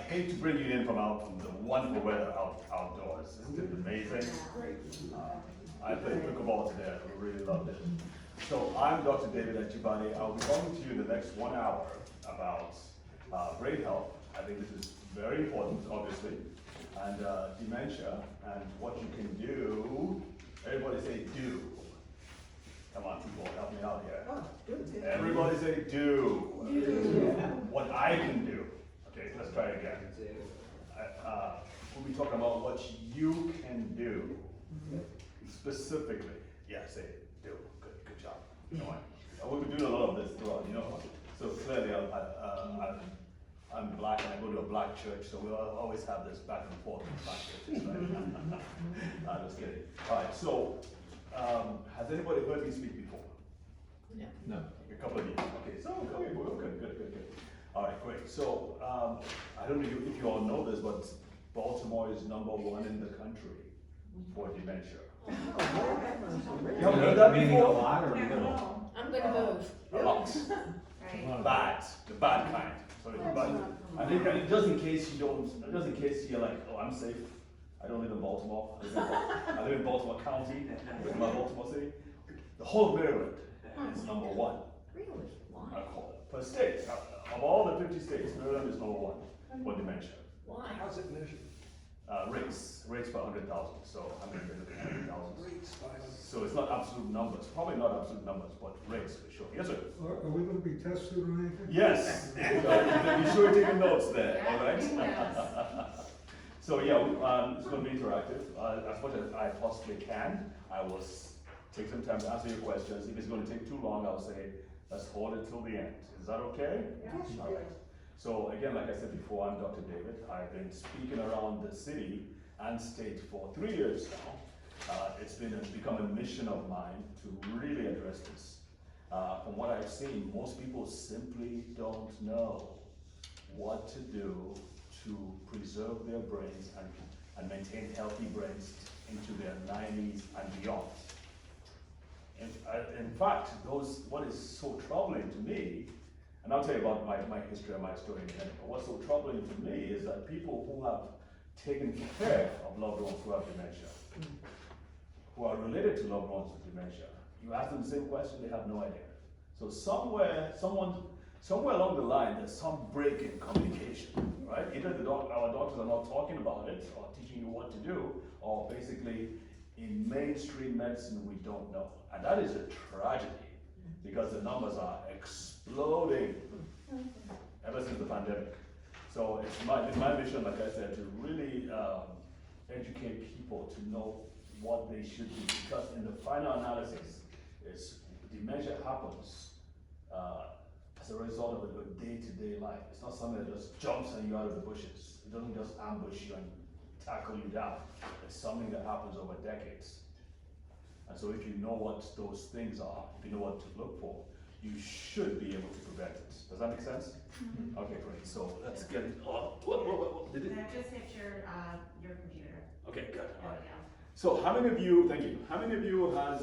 hate to bring you in from the wonderful weather outdoors. Isn't it amazing? I played pickleball today. I really loved it. So I'm Dr. David Achibade. I'll be talking to you the next 1 hour about brain health. I think this is very important, obviously, and dementia and what you can do. Everybody say do. Come on, people, help me out here. Oh, good. Everybody say do. What I can do. Okay, let's try it again. We'll be talking about what you can do. Specifically. Yeah, say do. Good job. Come on. We've been doing a lot of this throughout, So clearly I'm black and I go to a black church, so we'll always have this back and forth in black churches, right? I'm just kidding. Alright, so has anybody heard me speak before? No. A couple of years. Okay, so okay, good. Alright, great. So I don't know if you all know this, but Baltimore is #1 in the country for dementia. You haven't heard that Meaning a before? lot or a little? I'm gonna move. A lot. Right. Bad, the bad kind. Sorry, bad. I think just in case you're like, oh, I'm safe. I don't live in Baltimore. I live in Baltimore County, in my Baltimore City. The whole of Maryland is #1. Really? Why? Per state. Of all the 50 states, Maryland is #1 for dementia. Why? How's it measured? Rates per 100,000. So 100,000. Rates by So it's not absolute numbers. Probably not absolute numbers, but rates for sure. Yes, sir. Are we gonna be tested or anything? Yes. Be sure you're taking notes there. All right. So yeah, it's going to be interactive. As much as I possibly can, I will take some time to answer your questions. If it's going to take too long, I'll say, let's hold it till the end. Is that okay? Yeah. All right. So again, like I said before, I'm Dr. David. I've been speaking around the city and state for 3 years now. It's become a mission of mine to really address this. From what I've seen, most people simply don't know what to do to preserve their brains and maintain healthy brains into their 90s and beyond. In fact, what is so troubling to me, and I'll tell you about my history and my story in a minute, but what's so troubling to me is that people who have taken care of loved ones who have dementia, who are related to loved ones with dementia, you ask them the same question, they have no idea. So somewhere along the line, there's some break in communication, right? Either our doctors are not talking about it or teaching you what to do, or basically in mainstream medicine, we don't know. And that is a tragedy because the numbers are exploding ever since the pandemic. So it's my mission, like I said, to really educate people to know what they should do, because in the final analysis, dementia happens as a result of a day-to-day life. It's not something that just jumps on you out of the bushes. It doesn't just ambush you and tackle you down. It's something that happens over decades. And so if you know what those things are, if you know what to look for, you should be able to prevent it. Does that make sense? Mm-hmm. Okay, great. So let's get it. What did it? That just hit your computer. Okay, good. All right. Yeah. So how many of you, thank you, how many of you has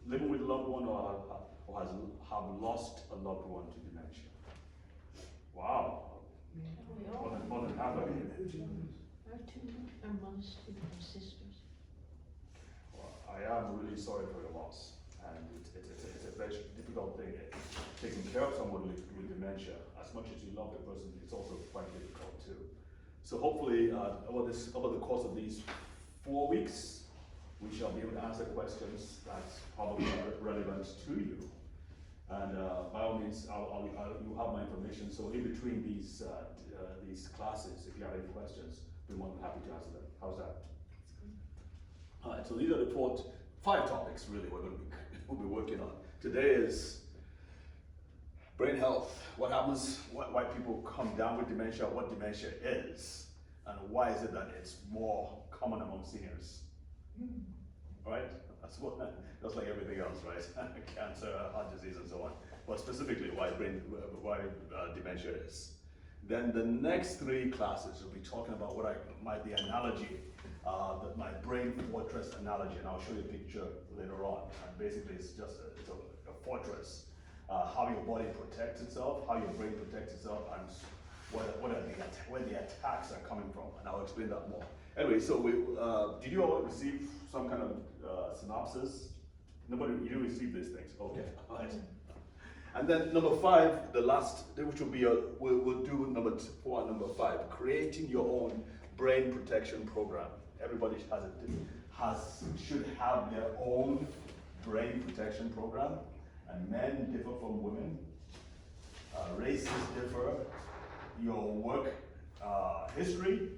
living with a loved one or have lost a loved one to dementia? Wow. More than half of you. Our mothers, our sisters. Well, I am really sorry for your loss, and it's a very difficult thing. Taking care of someone with dementia, as much as you love the person, it's also quite difficult too. So hopefully, over the course of these 4 weeks, we shall be able to answer questions that's probably relevant to you. And by all means, you have my information. So in between these classes, if you have any questions, we're more than happy to answer them. How's that? All right. So these are the 5 topics really we'll be working on. Today is brain health. What happens? Why people come down with dementia? What dementia is, and why is it that it's more common among seniors? Right? That's just like everything else, right? Cancer, heart disease, and so on. But specifically, why dementia is. Then the next 3 classes will be talking about what might be analogy, my brain fortress analogy, and I'll show you a picture later on. And basically, it's just a fortress. How your body protects itself, how your brain protects itself, and where the attacks are coming from, and I'll explain that more. Anyway, so did you all receive some kind of synopsis? Nobody, you didn't receive these things, okay, all right. And then number 5, the last, which will be, we'll do number 4 and number 5, creating your own brain protection program. Everybody should have their own brain protection program, and men differ from women, races differ, your work history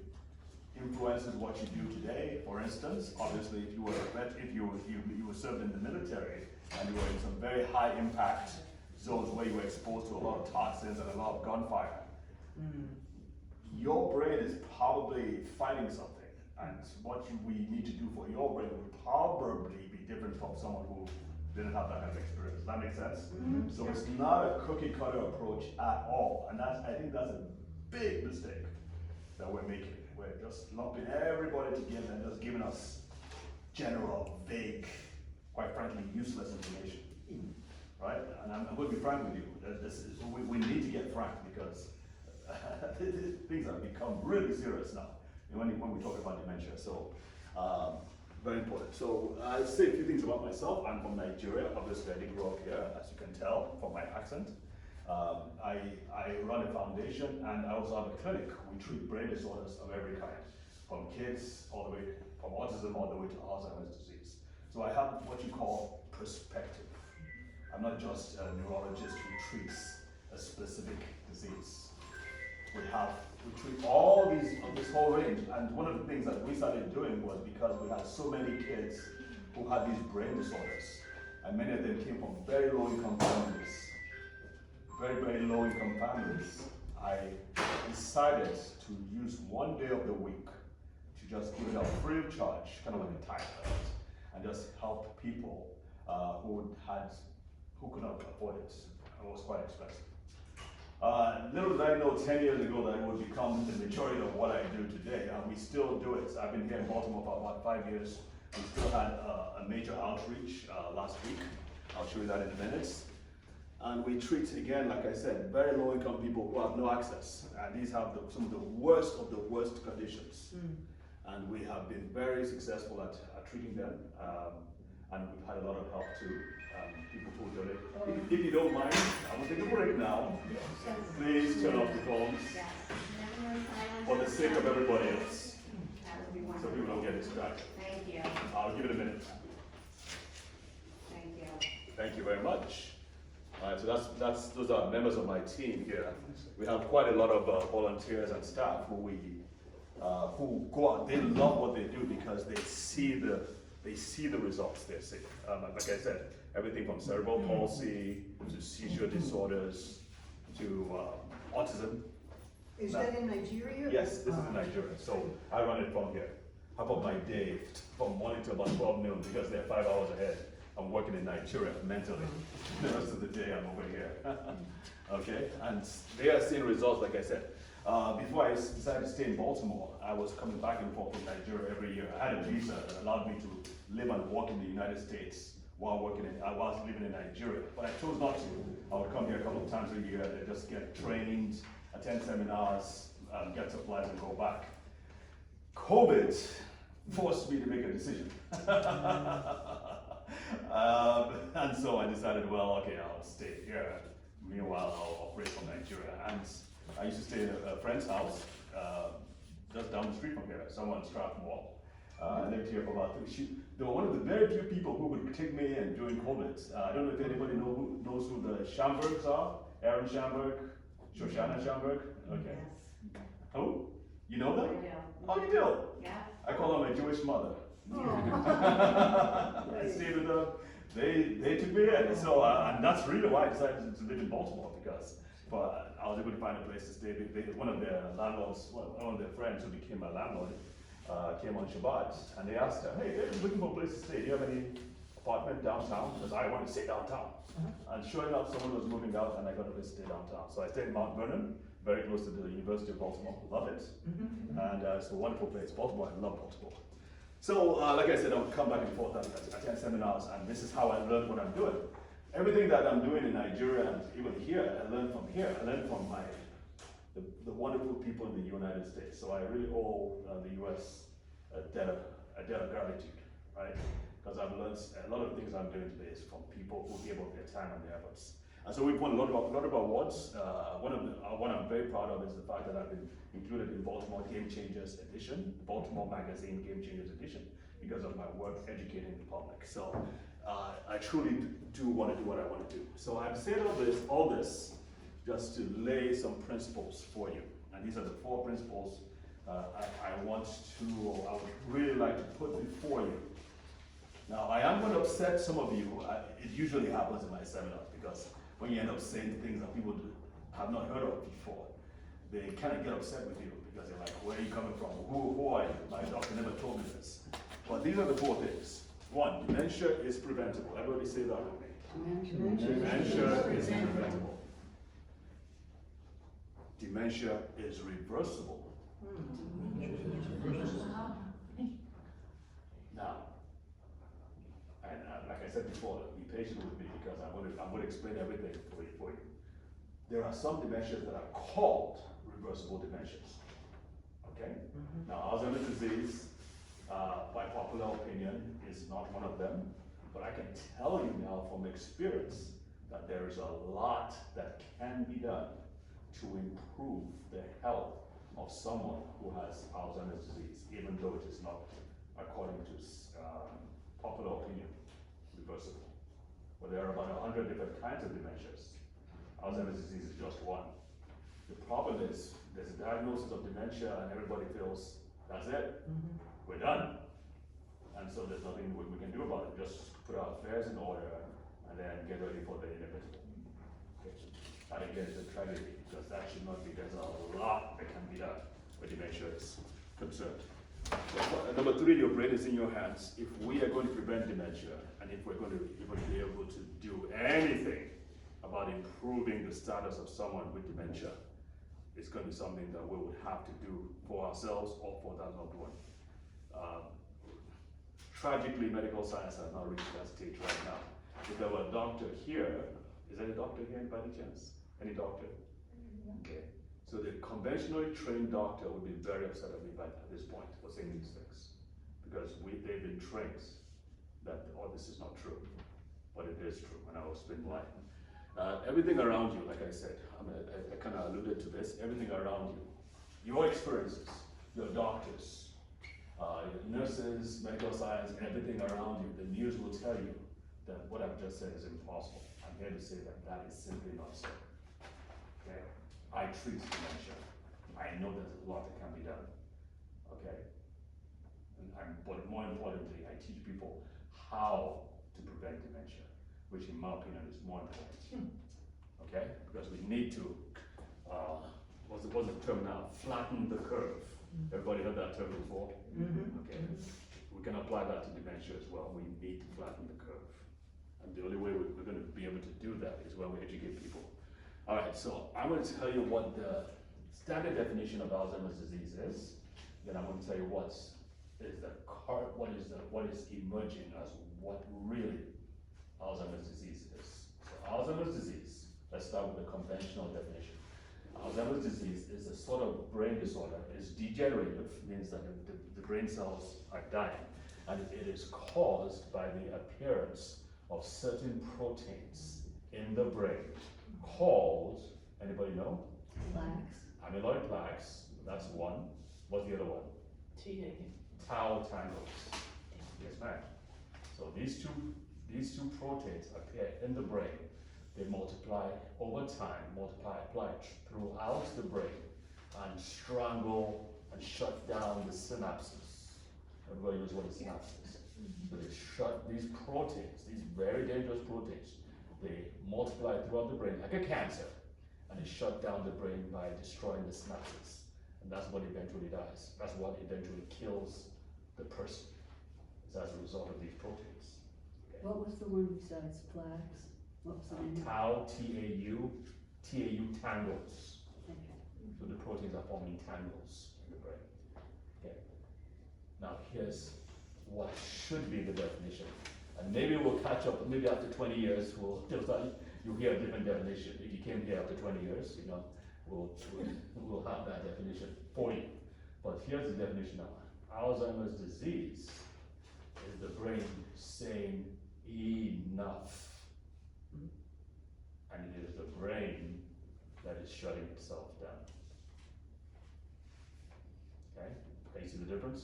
influences what you do today. For instance, obviously, if you were served in the military and you were in some very high impact zones where you were exposed to a lot of toxins and a lot of gunfire, your brain is probably fighting something, and what we need to do for your brain would probably be different from someone who didn't have that kind of experience. Does that make sense? So it's not a cookie cutter approach at all, and I think that's a big mistake that we're making. We're just lumping everybody together and just giving us general, vague, quite frankly, useless information, right? And I'm going to be frank with you. We need to get frank, because things have become really serious now when we talk about dementia. So, very important. So I'll say a few things about myself. I'm from Nigeria. Obviously, I didn't grow up here, as you can tell from my accent. I run a foundation, and I also have a clinic. We treat brain disorders of every kind, from kids all the way, from autism all the way to Alzheimer's disease. So I have what you call perspective. I'm not just a neurologist who treats a specific disease. We treat all this whole range, and one of the things that we started doing was because we had so many kids who had these brain disorders, and many of them came from very low income families. Very, very low income families. I decided to use one day of the week to just give it out free of charge, kind of like a tithe, and just help people who could not afford it. It was quite expensive. Little did I know 10 years ago that it would become the majority of what I do today, and we still do it. I've been here in Baltimore for about 5 years. We still had a major outreach last week. I'll show you that in a minute. And we treat, again, like I said, very low-income people who have no access. And these have some of the worst conditions. And we have been very successful at treating them. And we've had a lot of help too. People who donate. If you don't mind, I'm going to take a break now. Please turn off the phones for the sake of everybody else, so people don't get distracted. Thank you. I'll give it a minute. Thank you. Thank you very much. All right, so those are members of my team here. We have quite a lot of volunteers and staff who go out. They love what they do because they see the results they see. Like I said, everything from cerebral palsy to seizure disorders to autism. Is that in Nigeria? Yes, this is in Nigeria. So I run it from here. How about my day from morning to about 12 noon, because they're 5 hours ahead. I'm working in Nigeria mentally. The rest of the day I'm over here. Okay, and they are seeing results, like I said. Before I decided to stay in Baltimore, I was coming back and forth from Nigeria every year. I had a visa that allowed me to live and work in the United States while living in Nigeria. But I chose not to. I would come here a couple of times a year and just get trained, attend seminars, get supplies and go back. COVID forced me to make a decision. And so I decided, well, okay, I'll stay here. Meanwhile, I'll operate from Nigeria. And I used to stay at a friend's house, just down the street from here, somewhere in Strathmore. I lived here for about 3 years. They were one of the very few people who would take me in during COVID. I don't know if anybody knows who the Schambergs are. Aaron Schamberg, Shoshana Schamberg. Okay. Yes. Who? You know them? I do. Oh, you do? Yeah. I call her my Jewish mother. I stayed with them. They took me in. So, and that's really why I decided to live in Baltimore, because I was able to find a place to stay. One of their landlords, one of their friends who became my landlord, came on Shabbat, and they asked her, hey, they're looking for a place to stay. Do you have any apartment downtown? Because I want to stay downtown. And sure enough, someone was moving out, and I got a place to stay downtown. So I stayed in Mount Vernon, very close to the University of Baltimore. Love it. And it's a wonderful place. Baltimore, I love Baltimore. So, like I said, I'll come back and forth and attend seminars, and this is how I learned what I'm doing. Everything that I'm doing in Nigeria and even here, I learned from here. I learned from the wonderful people in the United States. So I really owe the US a debt of gratitude, right? Because I've learned a lot of things I'm doing today is from people who gave up their time and their efforts. And so we've won a lot of awards. One I'm very proud of is the fact that I've been included in Baltimore Game Changers edition, Baltimore Magazine Game Changers edition, because of my work educating the public. So I truly do want to do what I want to do. So I've said all this just to lay some principles for you. And these are the 4 principles I would really like to put before you. Now, I am going to upset some of you. It usually happens in my seminars because when you end up saying things that people have not heard of before, they kind of get upset with you because they're like, where are you coming from? Who are you? My doctor never told me this. But these are the 4 things. 1, dementia is preventable. Everybody say that with me. Dementia is preventable. Dementia is reversible. Now, and like I said before, be patient with me because I'm going to explain everything for you. There are some dementias that are called reversible dementias. Okay? Now, Alzheimer's disease, by popular opinion, is not one of them, but I can tell you now from experience that there is a lot that can be done to improve the health of someone who has Alzheimer's disease, even though it is not, according to popular opinion, reversible. But there are about 100 different kinds of dementias. Alzheimer's disease is just one. The problem is there's a diagnosis of dementia and everybody feels that's it, we're done. And so there's nothing we can do about it. Just put our affairs in order and then get ready for the inevitable. Okay. That again is a tragedy because that should not be. There's a lot that can be done where dementia is concerned. Number 3, your brain is in your hands. If we are going to prevent dementia and if we're going to even be able to do anything about improving the status of someone with dementia, it's going to be something that we would have to do for ourselves or for that loved one. Tragically, medical science has not reached that stage right now. If there were a doctor here, is there a doctor here by any chance? Any doctor? Okay. So the conventionally trained doctor would be very upset at me at this point for saying these things. Because they've been trained that, this is not true. But it is true, and I will explain why. Everything around you, like I said, I kind of alluded to this, everything around you, your experiences, your doctors, your nurses, medical science, everything around you, the news will tell you that what I've just said is impossible. I'm here to say that that is simply not so. Okay? I treat dementia. I know there's a lot that can be done. Okay? But more importantly, I teach people how to prevent dementia, which in my opinion is more important. Okay? Because we need to, what's the term now? Flatten the curve. Everybody heard that term before? Okay. We can apply that to dementia as well. We need to flatten the curve. And the only way we're going to be able to do that is when we educate people. All right, so I'm going to tell you what the standard definition of Alzheimer's disease is. Then I'm going to tell you what is emerging as what really Alzheimer's disease is. So Alzheimer's disease, let's start with the conventional definition. Alzheimer's disease is a sort of brain disorder. It is degenerative, means that the brain cells are dying, and it is caused by the appearance of certain proteins in the brain called, anybody know? Plaques. Amyloid plaques, that's one. What's the other one? Tau tangles. Yes, ma'am. So these two proteins appear in the brain. They multiply over time, apply throughout the brain, and strangle and shut down the synapses. Everybody knows what a synapse is. So they shut these proteins, these very dangerous proteins, they multiply throughout the brain like a cancer, and they shut down the brain by destroying the synapses. And that's what eventually dies. That's what eventually kills the person. It's as a result of these proteins. Okay. What was the one besides plaques? What was the name? Tau, T-A-U tangles. Okay. So the proteins are forming tangles in the brain. Okay. Now here's what should be the definition. And maybe we'll catch up, maybe after 20 years, you'll hear a different definition. If you came here after 20 years, will have that definition for you. But here's the definition now. Alzheimer's disease is the brain saying enough. And it is the brain that is shutting itself down. Okay, can you see the difference?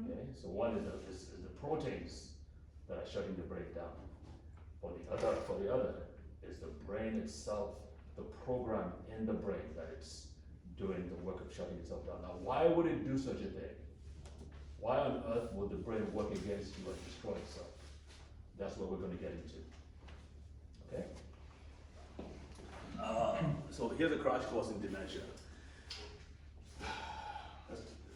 Okay, so one is the proteins that are shutting the brain down. For the other is the brain itself, the program in the brain that it's doing the work of shutting itself down. Now, why would it do such a thing? Why on earth would the brain work against you and destroy itself? That's what we're going to get into. Okay? So here's a crash course in dementia.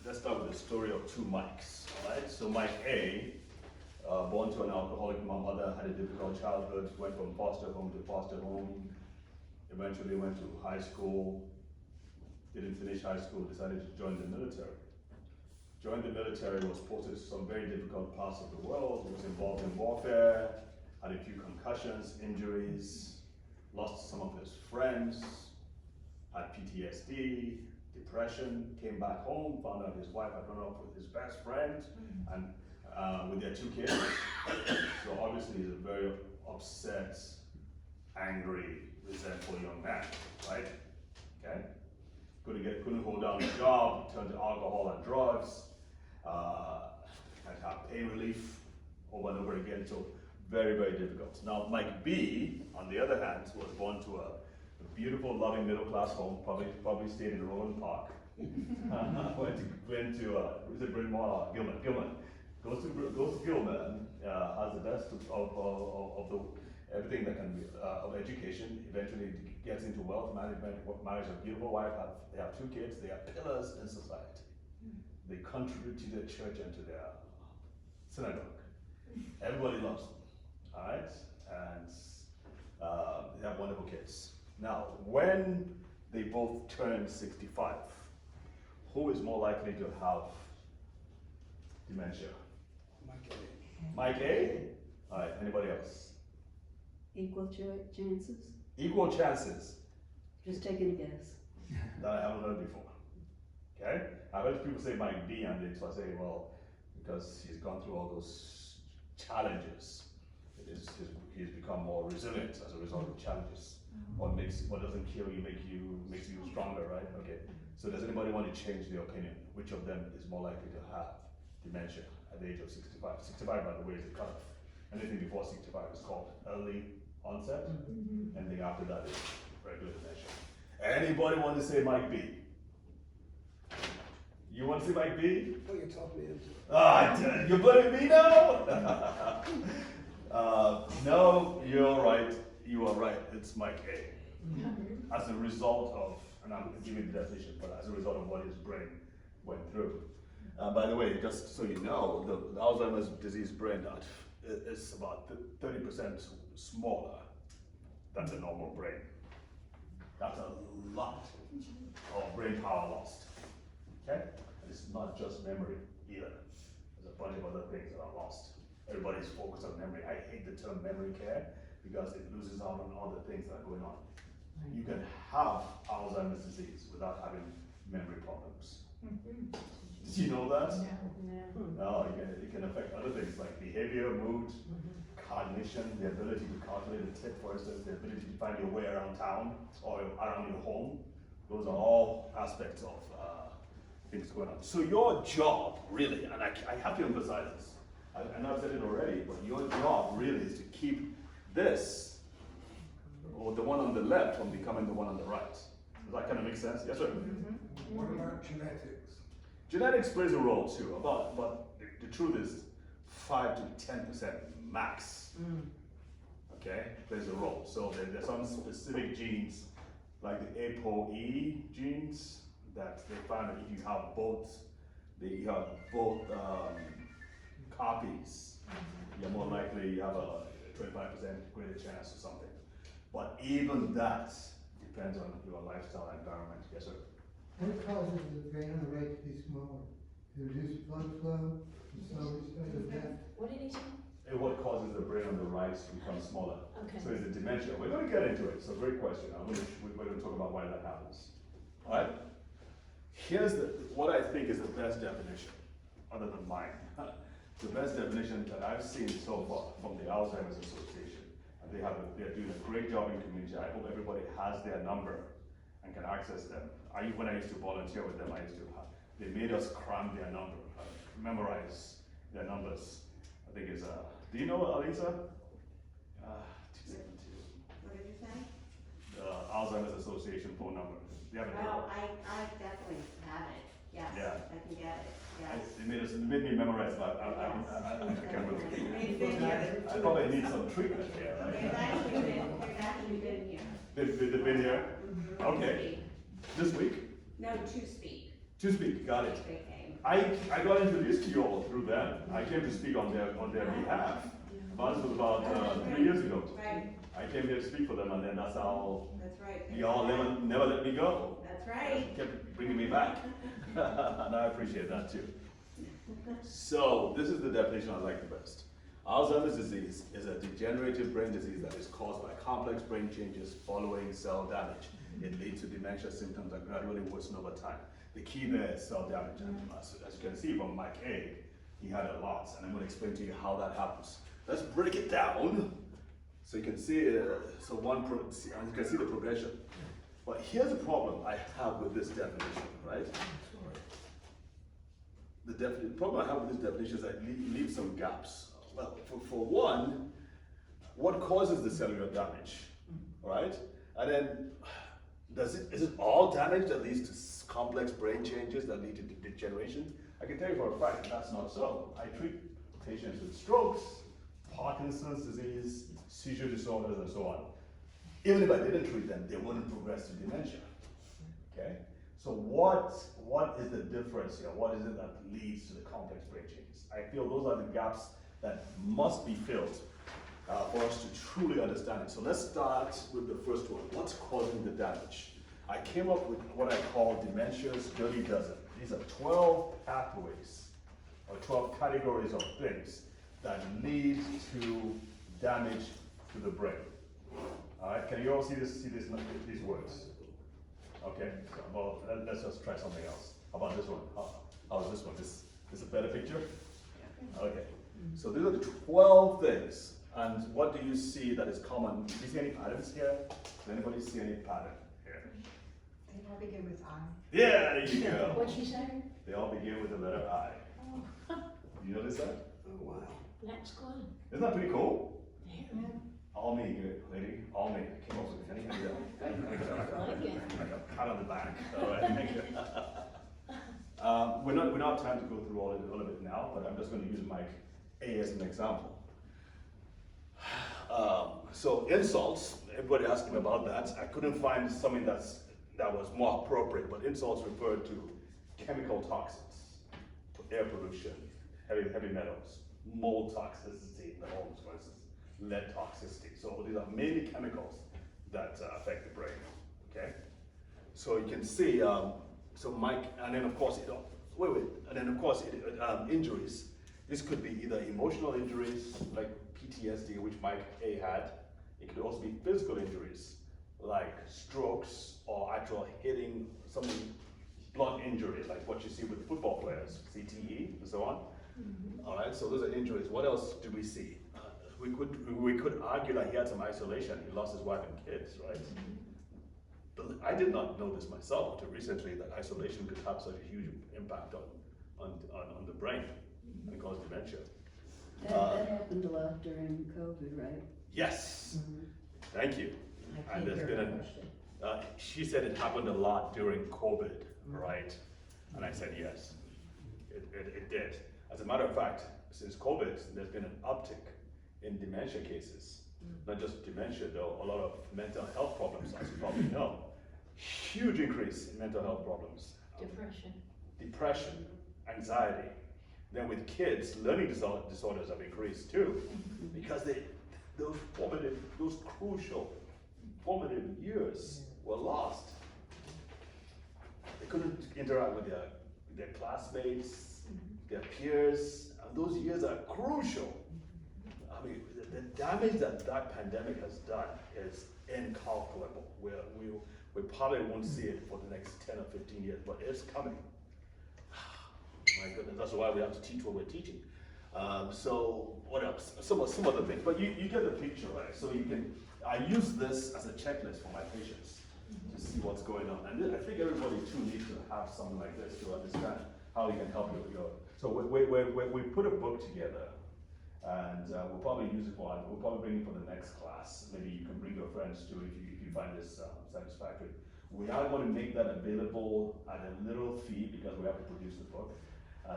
Let's start with the story of two Mikes. Right? So Mike A, born to an alcoholic mother, had a difficult childhood, went from foster home to foster home, eventually went to high school, didn't finish high school, decided to join the military. Joined the military, was posted to some very difficult parts of the world, was involved in warfare, had a few concussions, injuries, lost some of his friends, had PTSD, depression, came back home, found out his wife had run off with his best friend, and with their two kids. So obviously he's a very upset, angry, resentful young man, right? Okay? Couldn't hold down a job, turned to alcohol and drugs, had to have pain relief over and over again, so very, very difficult. Now, Mike B, on the other hand, was born to a beautiful, loving middle-class home, probably stayed in Roland Park. went to is it Bryn Mawr? Gilman. Goes to Gilman, has the best of the everything that can be of education. Eventually gets into wealth management, marries a beautiful wife. They have two kids. They are pillars in society. They contribute to their church and to their synagogue. Everybody loves them. All right, and they have wonderful kids. Now, when they both turn 65, who is more likely to have dementia? Mike A? All right, anybody else? Equal chances? Equal chances Just taking a guess. that I haven't heard before. Okay? I've heard people say Mike B, and so I say, well, because he's gone through all those challenges, he's become more resilient as a result of challenges. What doesn't kill you makes you stronger, right? Okay. So does anybody want to change their opinion? Which of them is more likely to have dementia at the age of 65? 65, by the way, is the cutoff. Anything before 65 is called early onset. Anything after that is regular dementia. Anybody want to say Mike B? You want to say Mike B? Oh, you're talking into it. Ah, you're blaming me now? No, you're right. You are right. It's Mike A. As a result of, and I'm giving the definition, but as a result of what his brain went through. By the way, just so you know, the Alzheimer's disease brain is about 30% smaller than the normal brain. That's a lot of brain power lost. Okay? And it's not just memory either. There's a bunch of other things that are lost. Everybody's focused on memory. I hate the term memory care because it loses out on all the things that are going on. You can have Alzheimer's disease without having memory problems. Did you know that? No, it can affect other things like behavior, mood, cognition, the ability to calculate a tip, for instance, the ability to find your way around town or around your home. Those are all aspects of things going on. So your job, really, and I have to emphasize this, I know I've said it already, but your job really is to keep this, or the one on the left, from becoming the one on the right. Does that kind of make sense? Yes, sir? What about genetics? Genetics plays a role too, but the truth is 5 to 10% max. Okay, plays a role. So there's some specific genes, like the ApoE genes, that they find that if you have both copies, you're more likely you have a 25% greater chance or something. But even that depends on your lifestyle and environment. Yes, sir. What causes the brain rate to be smaller? Reduced blood flow, slow death? What did he say? and what causes the brain on the right to become smaller. Okay. So it's the dementia. We're going to get into it. It's a great question. We're going to talk about why that happens. All right? Here's what I think is the best definition, other than mine. The best definition that I've seen so far from the Alzheimer's Association. And they're doing a great job in community. I hope everybody has their number and can access them. When I used to volunteer with them, they made us cram their number, memorize their numbers. I think it's, do you know Alisa? 272. What did you say? The Alzheimer's Association phone number. Do you have it? Oh, I definitely have it, yes, Yeah. I can get it, yes. They made me memorize, but I can't We've really. been here. I probably need some treatment here, They've right? actually been here. They've been here? Okay. This week? No, to speak. To speak, got it. They came. I got introduced to you all through them. I came to speak on their behalf. This was about 3 years ago. Right, I came here to speak for them, and then that's how that's right. y'all never let me go. That's right. Kept bringing me back. And I appreciate that too. So, this is the definition I like the best. Alzheimer's disease is a degenerative brain disease that is caused by complex brain changes following cell damage. It leads to dementia symptoms that gradually worsen over time. The key there is cell damage. And as you can see from Mike A, he had a lot, and I'm going to explain to you how that happens. Let's break it down so you can see, you can see the progression. But here's the problem I have with this definition, right? The problem I have with this definition is that it leaves some gaps. Well, for one, what causes the cellular damage, right? And then, is it all damage that leads to complex brain changes that lead to degeneration? I can tell you for a fact that's not so. I treat patients with strokes, Parkinson's disease, seizure disorders, and so on. Even if I didn't treat them, they wouldn't progress to dementia. Okay? So what is the difference here? What is it that leads to the complex brain changes? I feel those are the gaps that must be filled for us to truly understand it. So let's start with the first one. What's causing the damage? I came up with what I call dementia's dirty dozen. These are 12 pathways or 12 categories of things that lead to damage to the brain. All right, can you all see these words? Okay, well, let's just try something else. How about this one? How's this one? This a better picture? Okay, so these are the 12 things. And what do you see that is common? Do you see any patterns here? Does anybody see any pattern here? They all begin with I. Yeah, there you go. What'd she say? They all begin with the letter I. Oh, You notice that? Oh, wow. that's good. Isn't that pretty cool? Yeah. All me, good lady. All me. I came up with anything Like it. like a pat on the back. All right, thank you. We're not trying to go through all of it now, but I'm just going to use Mike A as an example. So insults, everybody asked me about that. I couldn't find something that was more appropriate, but insults refer to chemical toxins, air pollution, heavy metals, mold toxicity, the homes, for instance, lead toxicity. So these are mainly chemicals that affect the brain. Okay, so you can see. So Mike, and then of course and then of course injuries. This could be either emotional injuries like PTSD, which Mike A had. It could also be physical injuries like strokes or actual hitting, something blunt injury like what you see with football players, CTE and so on. Mm-hmm. All right, so those are injuries. What else do we see? We could argue that he had some isolation. He lost his wife and kids, right? But I did not know this myself until recently, that isolation could have such a huge impact on the brain and cause dementia. That happened a lot during COVID, right? Yes, thank you. I And can't there's hear been her question. she said it happened a lot during COVID, right? And I said yes, it did. As a matter of fact, since COVID, there's been an uptick in dementia cases. Not just dementia though, a lot of mental health problems, as you probably know. Huge increase in mental health problems. Depression, anxiety. Then with kids, learning disorders have increased too, because those crucial formative years were lost. They couldn't interact with their classmates, their peers, and those years are crucial. I mean, the damage that pandemic has done is incalculable. We probably won't see it for the next 10 or 15 years, but it's coming. My goodness, that's why we have to teach what we're teaching. So what else? Some other things, but you get the picture, right? So I use this as a checklist for my patients to see what's going on. And I think everybody too needs to have something like this to understand how you can help you. So we put a book together, and we'll probably use it we'll probably bring it for the next class. Maybe you can bring your friends too if you find this satisfactory. We are going to make that available at a little fee because we have to produce the book.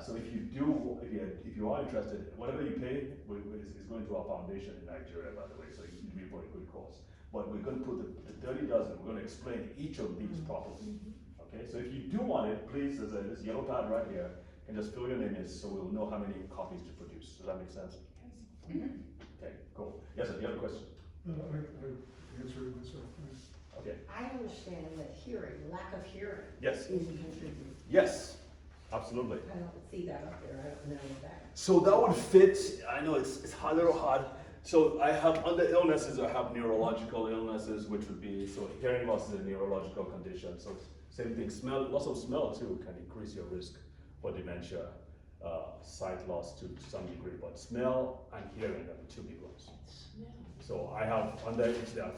So if you are interested, whatever you pay is going to our foundation in Nigeria, by the way, so it will be for a good cause. But we're going to put the 30 dozen, we're going to explain each of these properly. Okay, so if you do want it, please, there's this yellow pad right here, and just fill your name in so we'll know how many copies to produce. Does that make sense? Okay, cool. Yes, sir, do you have a question? I answered myself. Okay. I understand that lack of hearing Yes. is a contributor. Yes, absolutely. I don't see that up there, I don't know that. So that would fit, I know it's a little hard. So I have, under illnesses, I have neurological illnesses, which would be, so hearing loss is a neurological condition. So same thing, loss of smell too can increase your risk for dementia, sight loss to some degree, but smell and hearing are the two big ones. So I have there are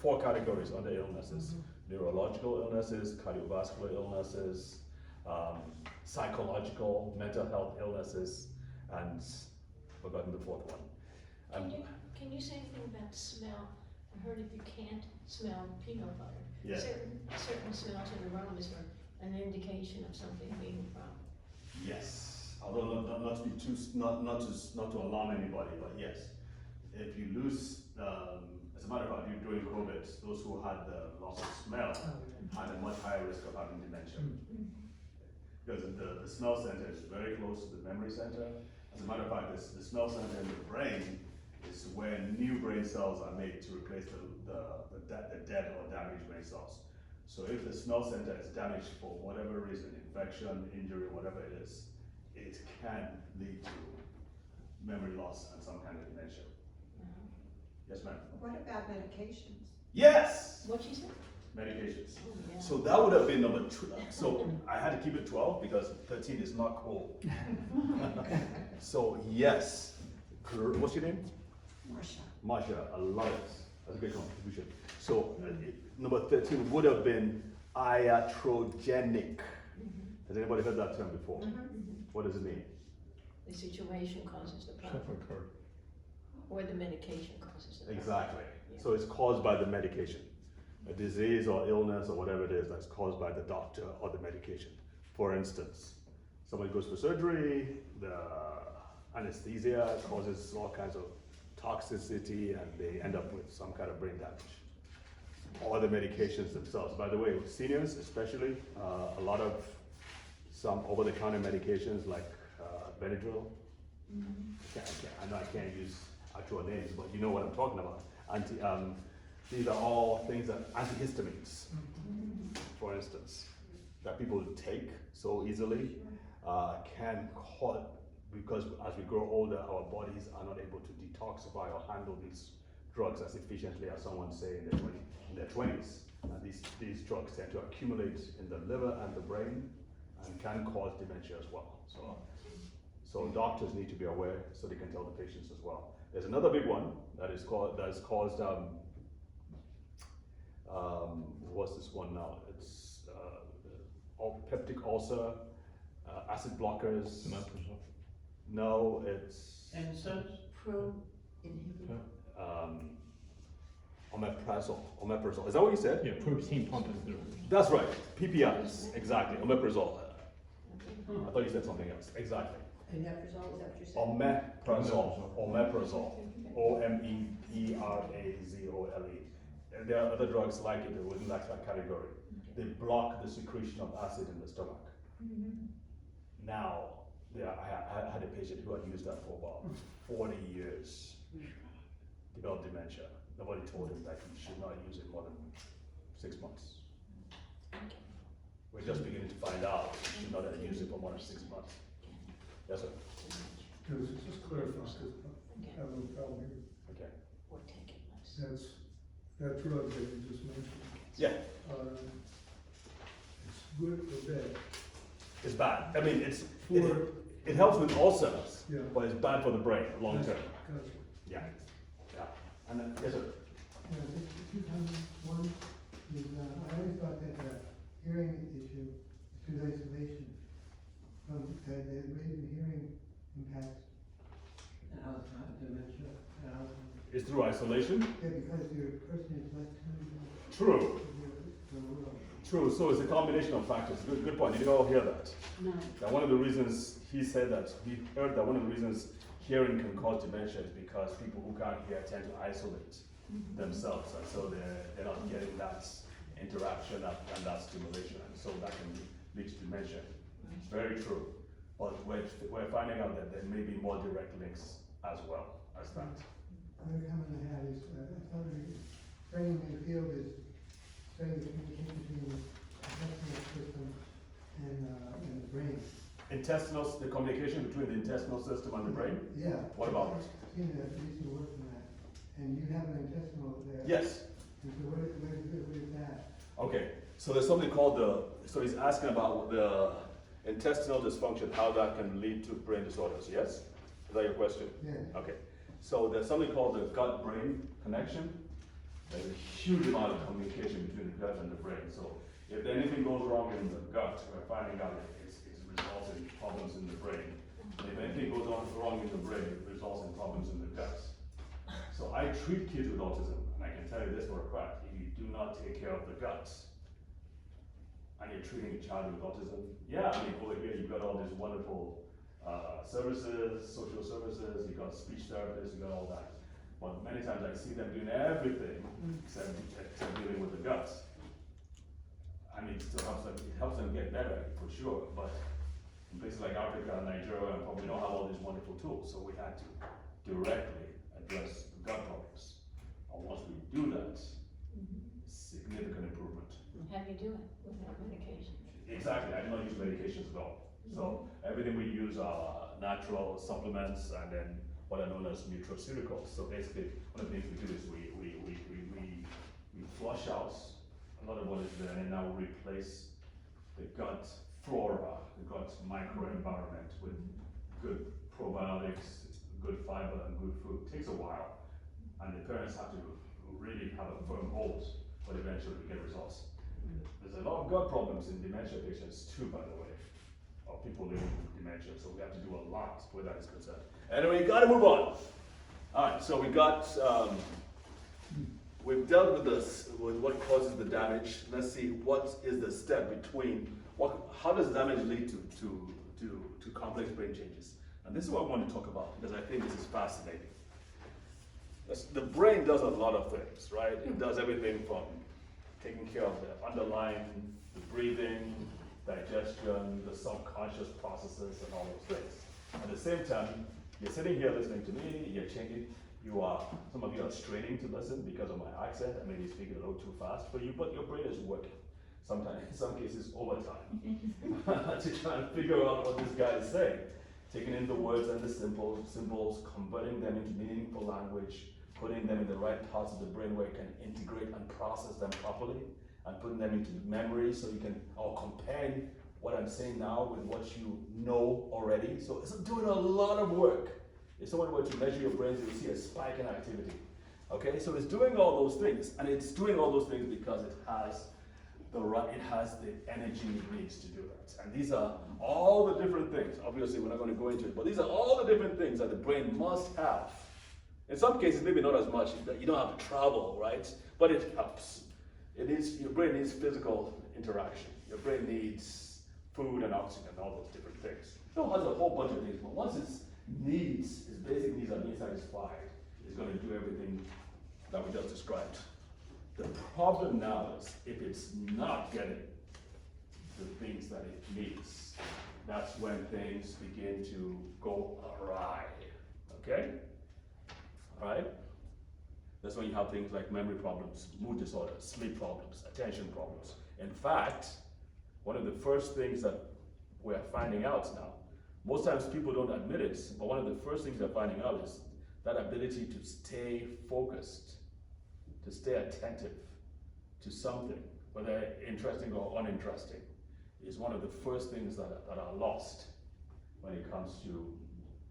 4 categories under illnesses: neurological illnesses, cardiovascular illnesses, psychological, mental health illnesses, and forgotten the 4th one. Can you say anything about smell? I heard if you can't smell peanut butter, Yeah. certain smells and aromas are an indication of something being wrong. Yes, although not to be not to alarm anybody, but yes, if you lose, as a matter of fact, during COVID, those who had the loss of smell had a much higher risk of having dementia. Because the smell center is very close to the memory center. As a matter of fact, the smell center in the brain is where new brain cells are made to replace the dead or damaged brain cells. So if the smell center is damaged for whatever reason, infection, injury, whatever it is, it can lead to memory loss and some kind of dementia. Yes, ma'am? What about medications? Yes! What you said? Medications. Oh, yeah. So that would have been number 2. So I had to keep it 12 because 13 is not cool. So yes. What's your name? Marsha. Marsha, I love it. That's a good contribution. So number 13 would have been iatrogenic. Has anybody heard that term before? What does it mean? The situation causes the problem, or the medication causes the problem. Exactly. Yeah. So it's caused by the medication. A disease or illness or whatever it is that's caused by the doctor or the medication. For instance, somebody goes for surgery, the anesthesia causes all kinds of toxicity and they end up with some kind of brain damage. Or the medications themselves. By the way, with seniors especially, a lot of some over-the-counter medications like Benadryl. I know I can't use actual names, but you know what I'm talking about. These are all things that antihistamines, for instance, that people take so easily can cause, because as we grow older, our bodies are not able to detoxify or handle these drugs as efficiently as someone say in their 20s. And these drugs tend to accumulate in the liver and the brain and can cause dementia as well. So doctors need to be aware so they can tell the patients as well. There's another big one that is caused what's this one now? It's peptic ulcer, acid blockers. No, it's Pro inhibitor. omeprazole. Is that what you said? Yeah, protein pump inhibitor. That's right. PPIs, exactly. Omeprazole. I thought you said something else. Exactly. And that was all, is that what you said? Omeprazole. Omeprazole. And there are other drugs like it within that category. They block the secretion of acid in the stomach. Now, I had a patient who had used that for about 40 years, developed dementia. Nobody told him that he should not use it more than 6 months. We're just beginning to find out he should not use it for more than 6 months. Yes, sir. Just clarify, because Okay, I have no problem here. Okay. we're taking less. That drug that you just mentioned, Yeah, it's good or bad? it's bad. I mean, For, it helps with ulcers, yeah, but it's bad for the brain, long term. gotcha. Yeah, yeah. And then, yes, sir. Yeah, just two comments. One is, I always thought that the hearing issue is through isolation, that the raising hearing impacts dementia. It's through isolation? Yeah, because your person is less tuned True, to the world. true. So it's a combination of factors. Good point. Did you all hear that? No, That one of the reasons he said that, we heard that one of the reasons hearing can cause dementia is because people who can't hear tend to isolate themselves, and so they're not getting that interaction and that stimulation, and so that can lead to dementia. Very true. But we're finding out that there may be more direct links as well as that. Another comment I have is, I thought the brain in the field is studying the communication between the intestinal system and the brain. The communication between the intestinal system and the brain? Yeah. What about it? I've seen the recent work on that, and you have an intestinal there. Yes. And so what is that? Okay, so there's something called so he's asking about the intestinal dysfunction, how that can lead to brain disorders, yes? Is that your question? Yeah. Okay, so there's something called the gut-brain connection. There's a huge amount of communication between the gut and the brain. So if anything goes wrong in the gut, we're finding out it results in problems in the brain. And if anything goes wrong in the brain, it results in problems in the gut. So I treat kids with autism, and I can tell you this for a fact: if you do not take care of the gut, and you're treating a child with autism, yeah, I mean, over here you've got all these wonderful services, social services, you've got speech therapists, you've got all that. But many times I see them doing everything except dealing with the gut. I mean, it still helps them get better, for sure, but in places like Africa and Nigeria, we probably don't have all these wonderful tools, so we had to directly address the gut problems. And once we do that, significant improvement. How do you do it without medication? Exactly, I do not use medications at all. So everything we use are natural supplements and then what are known as nutraceuticals. So basically, one of the things we do is we flush out a lot of what is there, and now we replace the gut flora, the gut microenvironment with good probiotics, good fiber, and good food. It takes a while, and the parents have to really have a firm hold, but eventually we get results. There's a lot of gut problems in dementia patients too, by the way, of people living with dementia, so we have to do a lot where that is concerned. Anyway, you gotta move on. All right, so we've dealt with this, with what causes the damage. Let's see what is the step between, how does damage lead to complex brain changes? And this is what I want to talk about, because I think this is fascinating. The brain does a lot of things, right? It does everything from taking care of the underlying, the breathing, digestion, the subconscious processes, and all those things. At the same time, you're sitting here listening to me, you're changing, some of you are straining to listen because of my accent. I may be speaking a little too fast for you, but your brain is working. Sometimes, in some cases, overtime, to try and figure out what this guy is saying. Taking in the words and the symbols, converting them into meaningful language, putting them in the right parts of the brain where you can integrate and process them properly, and putting them into memory so you can, or comparing what I'm saying now with what you know already. So it's doing a lot of work. If someone were to measure your brains, you will see a spike in activity. Okay, so it's doing all those things, and it's doing all those things because it has the energy it needs to do that. And these are all the different things. Obviously, we're not going to go into it, but these are all the different things that the brain must have. In some cases, maybe not as much. You don't have to travel, right? But it helps. Your brain needs physical interaction. Your brain needs food and oxygen and all those different things. It has a whole bunch of things, but once its basic needs are being satisfied, it's going to do everything that we just described. The problem now is if it's not getting the things that it needs, that's when things begin to go awry. Okay? All right? That's when you have things like memory problems, mood disorders, sleep problems, attention problems. In fact, one of the first things that we're finding out now, Most times people don't admit it, but one of the first things they're finding out is that ability to stay focused, to stay attentive to something, whether interesting or uninteresting, is one of the first things that are lost when it comes to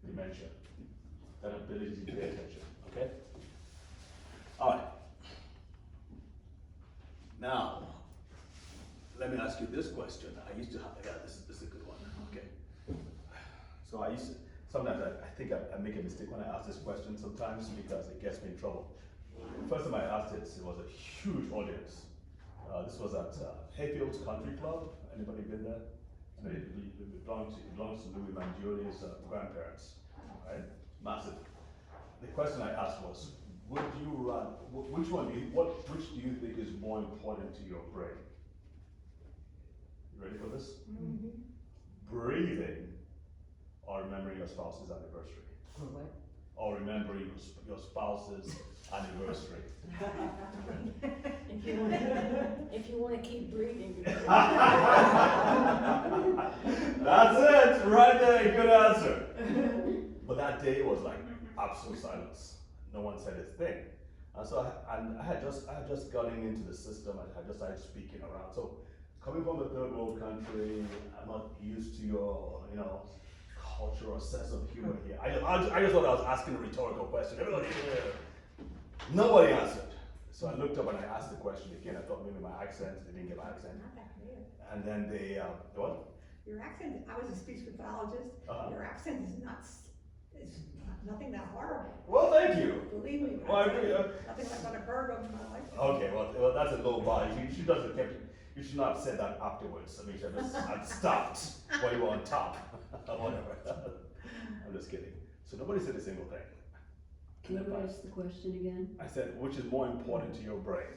dementia. That ability to pay attention, okay? All right. Now, let me ask you this question. I used to have, yeah, this is a good one, okay. So sometimes I think I make a mistake when I ask this question sometimes because it gets me in trouble. The first time I asked it was a huge audience. This was at Hayfields Country Club. Anybody been there? And it belongs to Louis Mangioli's grandparents, right? Massive. The question I asked was, would you run, which do you think is more important to your brain? You ready for this? Mm-hmm. Breathing or remembering your spouse's anniversary? Or what? Or remembering your spouse's anniversary? If you wanna keep breathing, you better. That's it, right there, good answer. But that day was like absolute silence. No one said a thing. And so I had just gotten into the system. I had just started speaking around. So coming from a third world country, I'm not used to your, culture or sense of humor here. I just thought I was asking a rhetorical question. Everybody, nobody answered. So I looked up and I asked the question again. I thought maybe my accent, they didn't get my accent. Not that clear. And then they, what? Your accent, I was a speech pathologist, your accent is it's nothing that horrible. Well, thank you. Believe me. Well, I agree. Nothing like what I've heard of in my life. Okay, well, that's a low bar. You should not have said that afterwards. I mean, you should have stopped while you were on top. Whatever. I'm just kidding. So nobody said a single thing. Can you ask the question again? I said, which is more important to your brain?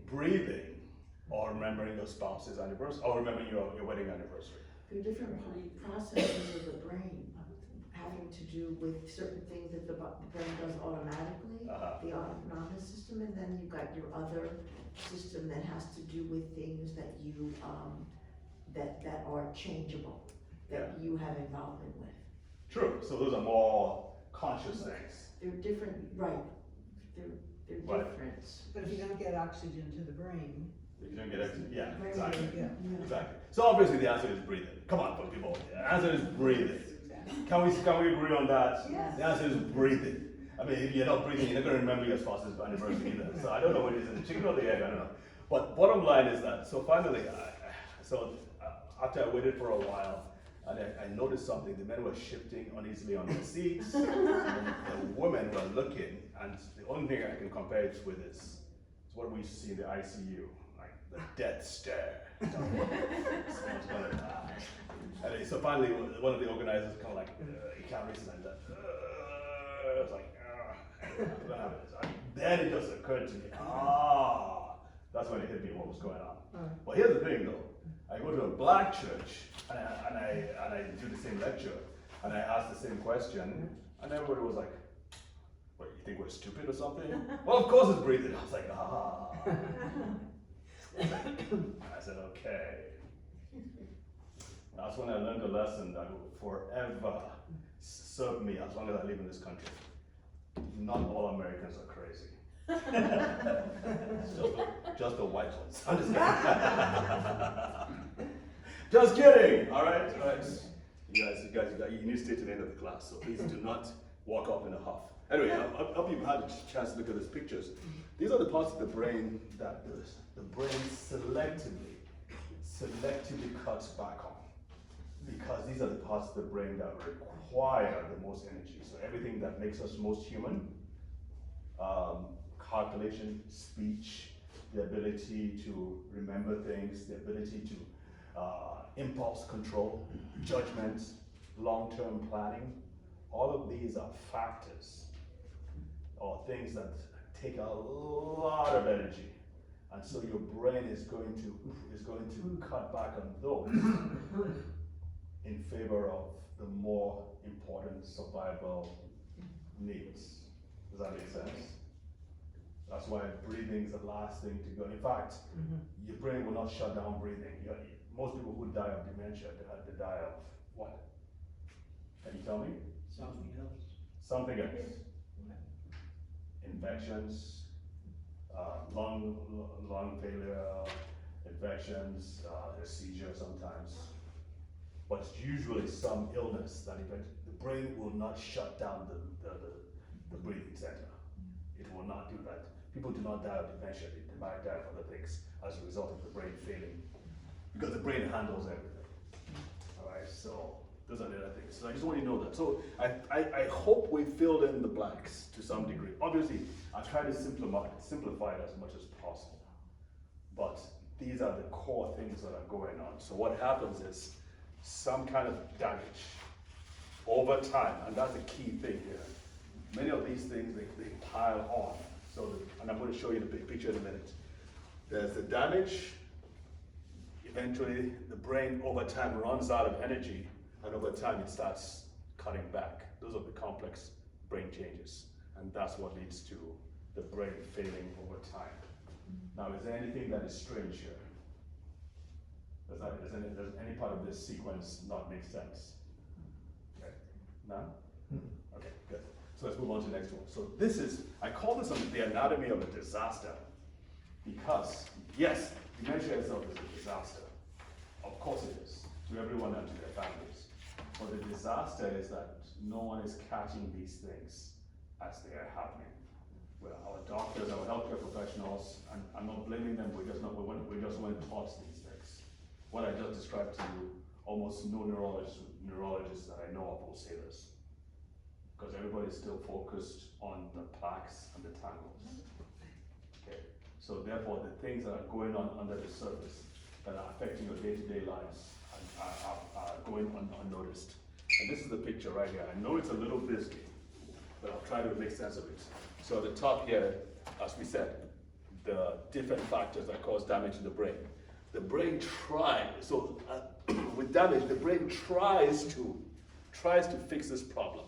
Breathing or remembering your spouse's anniversary, or remembering your wedding anniversary? There are different processes of the brain having to do with certain things that the brain does automatically, the autonomic system, and then you've got your other system that has to do with things that you, that are changeable, that you have involvement with. True, so those are more conscious things. They're different, right, they're Right. different. But if you don't get oxygen to the brain. If you don't get it, yeah, Brain, exactly. Yeah. Exactly. So obviously the answer is breathing. Come on, people. The answer is breathing. Can we agree on that? Yes. The answer is breathing. I mean, if you're not breathing, you're not going to remember your spouse's anniversary either. So I don't know what it is, the chicken or the egg, I don't know. But bottom line is that, so finally, after I waited for a while, and I noticed something. The men were shifting uneasily on their seats, and the women were looking, and the only thing I can compare it with is what we used to see in the ICU, like the death stare. Someone's gonna die. And so finally, one of the organizers kind of like, he can't raise his hand. I was like, I'm gonna have it. Then it just occurred to me, that's when it hit me what was going on. But here's the thing though, I go to a black church and I do the same lecture and I ask the same question and everybody was like, what, you think we're stupid or something? Well, of course it's breathing. I was like, I said, okay. That's when I learned a lesson that will forever serve me as long as I live in this country. Not all Americans are crazy. just the white ones. I'm just kidding. Just kidding. All right. You guys, you need to stay to the end of the class. So please do not walk off in a huff. Anyway, I hope you've had a chance to look at these pictures. These are the parts of the brain that the brain selectively cuts back on, because these are the parts of the brain that require the most energy. So everything that makes us most human, calculation, speech, the ability to remember things, the ability to impulse control, judgment, long-term planning, all of these are factors or things that take a lot of energy. And so your brain is going to cut back on those in favor of the more important survival needs. Does that make sense? That's why breathing is the last thing to go. In fact, your brain will not shut down breathing. Most people who die of dementia, they die of What? Can you tell me? Something else. Something else. Infections, lung failure, infections, a seizure sometimes. But it's usually some illness that the brain will not shut down the breathing center. It will not do that. People do not die of dementia, they might die of other things as a result of the brain failing. Because the brain handles everything. Alright, so those are the other things. So I just want you to know that. So I hope we filled in the blanks to some degree. Obviously, I try to simplify it as much as possible. But these are the core things that are going on. So what happens is some kind of damage over time, and that's the key thing here. Many of these things, they pile on. So, and I'm going to show you the big picture in a minute. There's the damage. Eventually, the brain over time runs out of energy, and over time it starts cutting back. Those are the complex brain changes, and that's what leads to the brain failing over time. Now, is there anything that is strange here? Does any part of this sequence not make sense? Okay, no? Okay, good. So let's move on to the next one. So this is, I call this the anatomy of a disaster, because yes, dementia itself is a disaster. Of course it is, to everyone and to their families. But the disaster is that no one is catching these things as they are happening. Well, our doctors, our healthcare professionals, and I'm not blaming them, we just weren't taught these things. What I just described to you, almost no neurologists that I know of will say this. Because everybody's still focused on the plaques and the tangles. Okay, so therefore the things that are going on under the surface that are affecting your day-to-day lives are going unnoticed. And this is the picture right here. I know it's a little busy, but I'll try to make sense of it. So at the top here, as we said, the different factors that cause damage to the brain. The brain with damage, the brain tries to fix this problem.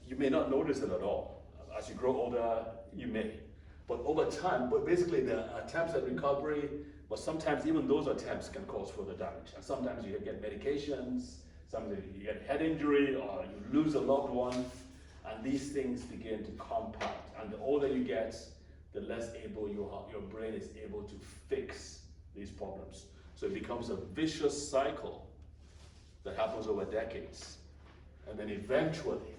You may not notice it at all. As you grow older, you may. But over time, basically the attempts at recovery, but sometimes even those attempts can cause further damage. And sometimes you get medications, sometimes you get head injury, or you lose a loved one, and these things begin to compound. And the older you get, the less able your brain is able to fix these problems. So it becomes a vicious cycle that happens over decades. And then eventually,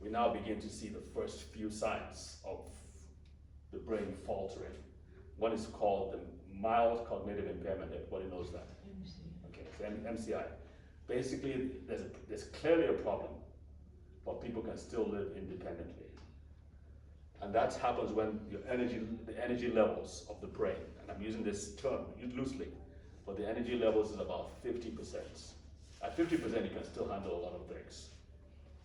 we now begin to see the first few signs of the brain faltering. One is called the mild cognitive impairment. Everybody knows that. Okay, so MCI. Basically, there's clearly a problem, but people can still live independently. And that happens when the energy levels of the brain, and I'm using this term loosely, but the energy levels is about 50%. At 50%, you can still handle a lot of things.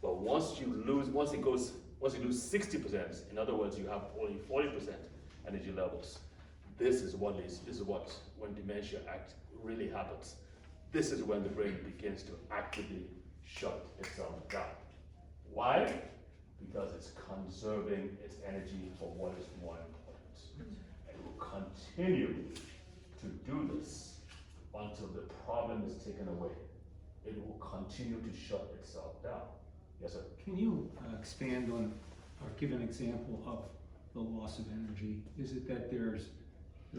But once you lose 60%, in other words, you have only 40% energy levels. This is what when dementia really happens. This is when the brain begins to actively shut itself down. Why? Because it's conserving its energy for what is more important. It will continue to do this until the problem is taken away. It will continue to shut itself down. Yes, sir? Can you expand on, or give an example of the loss of energy? Is it that there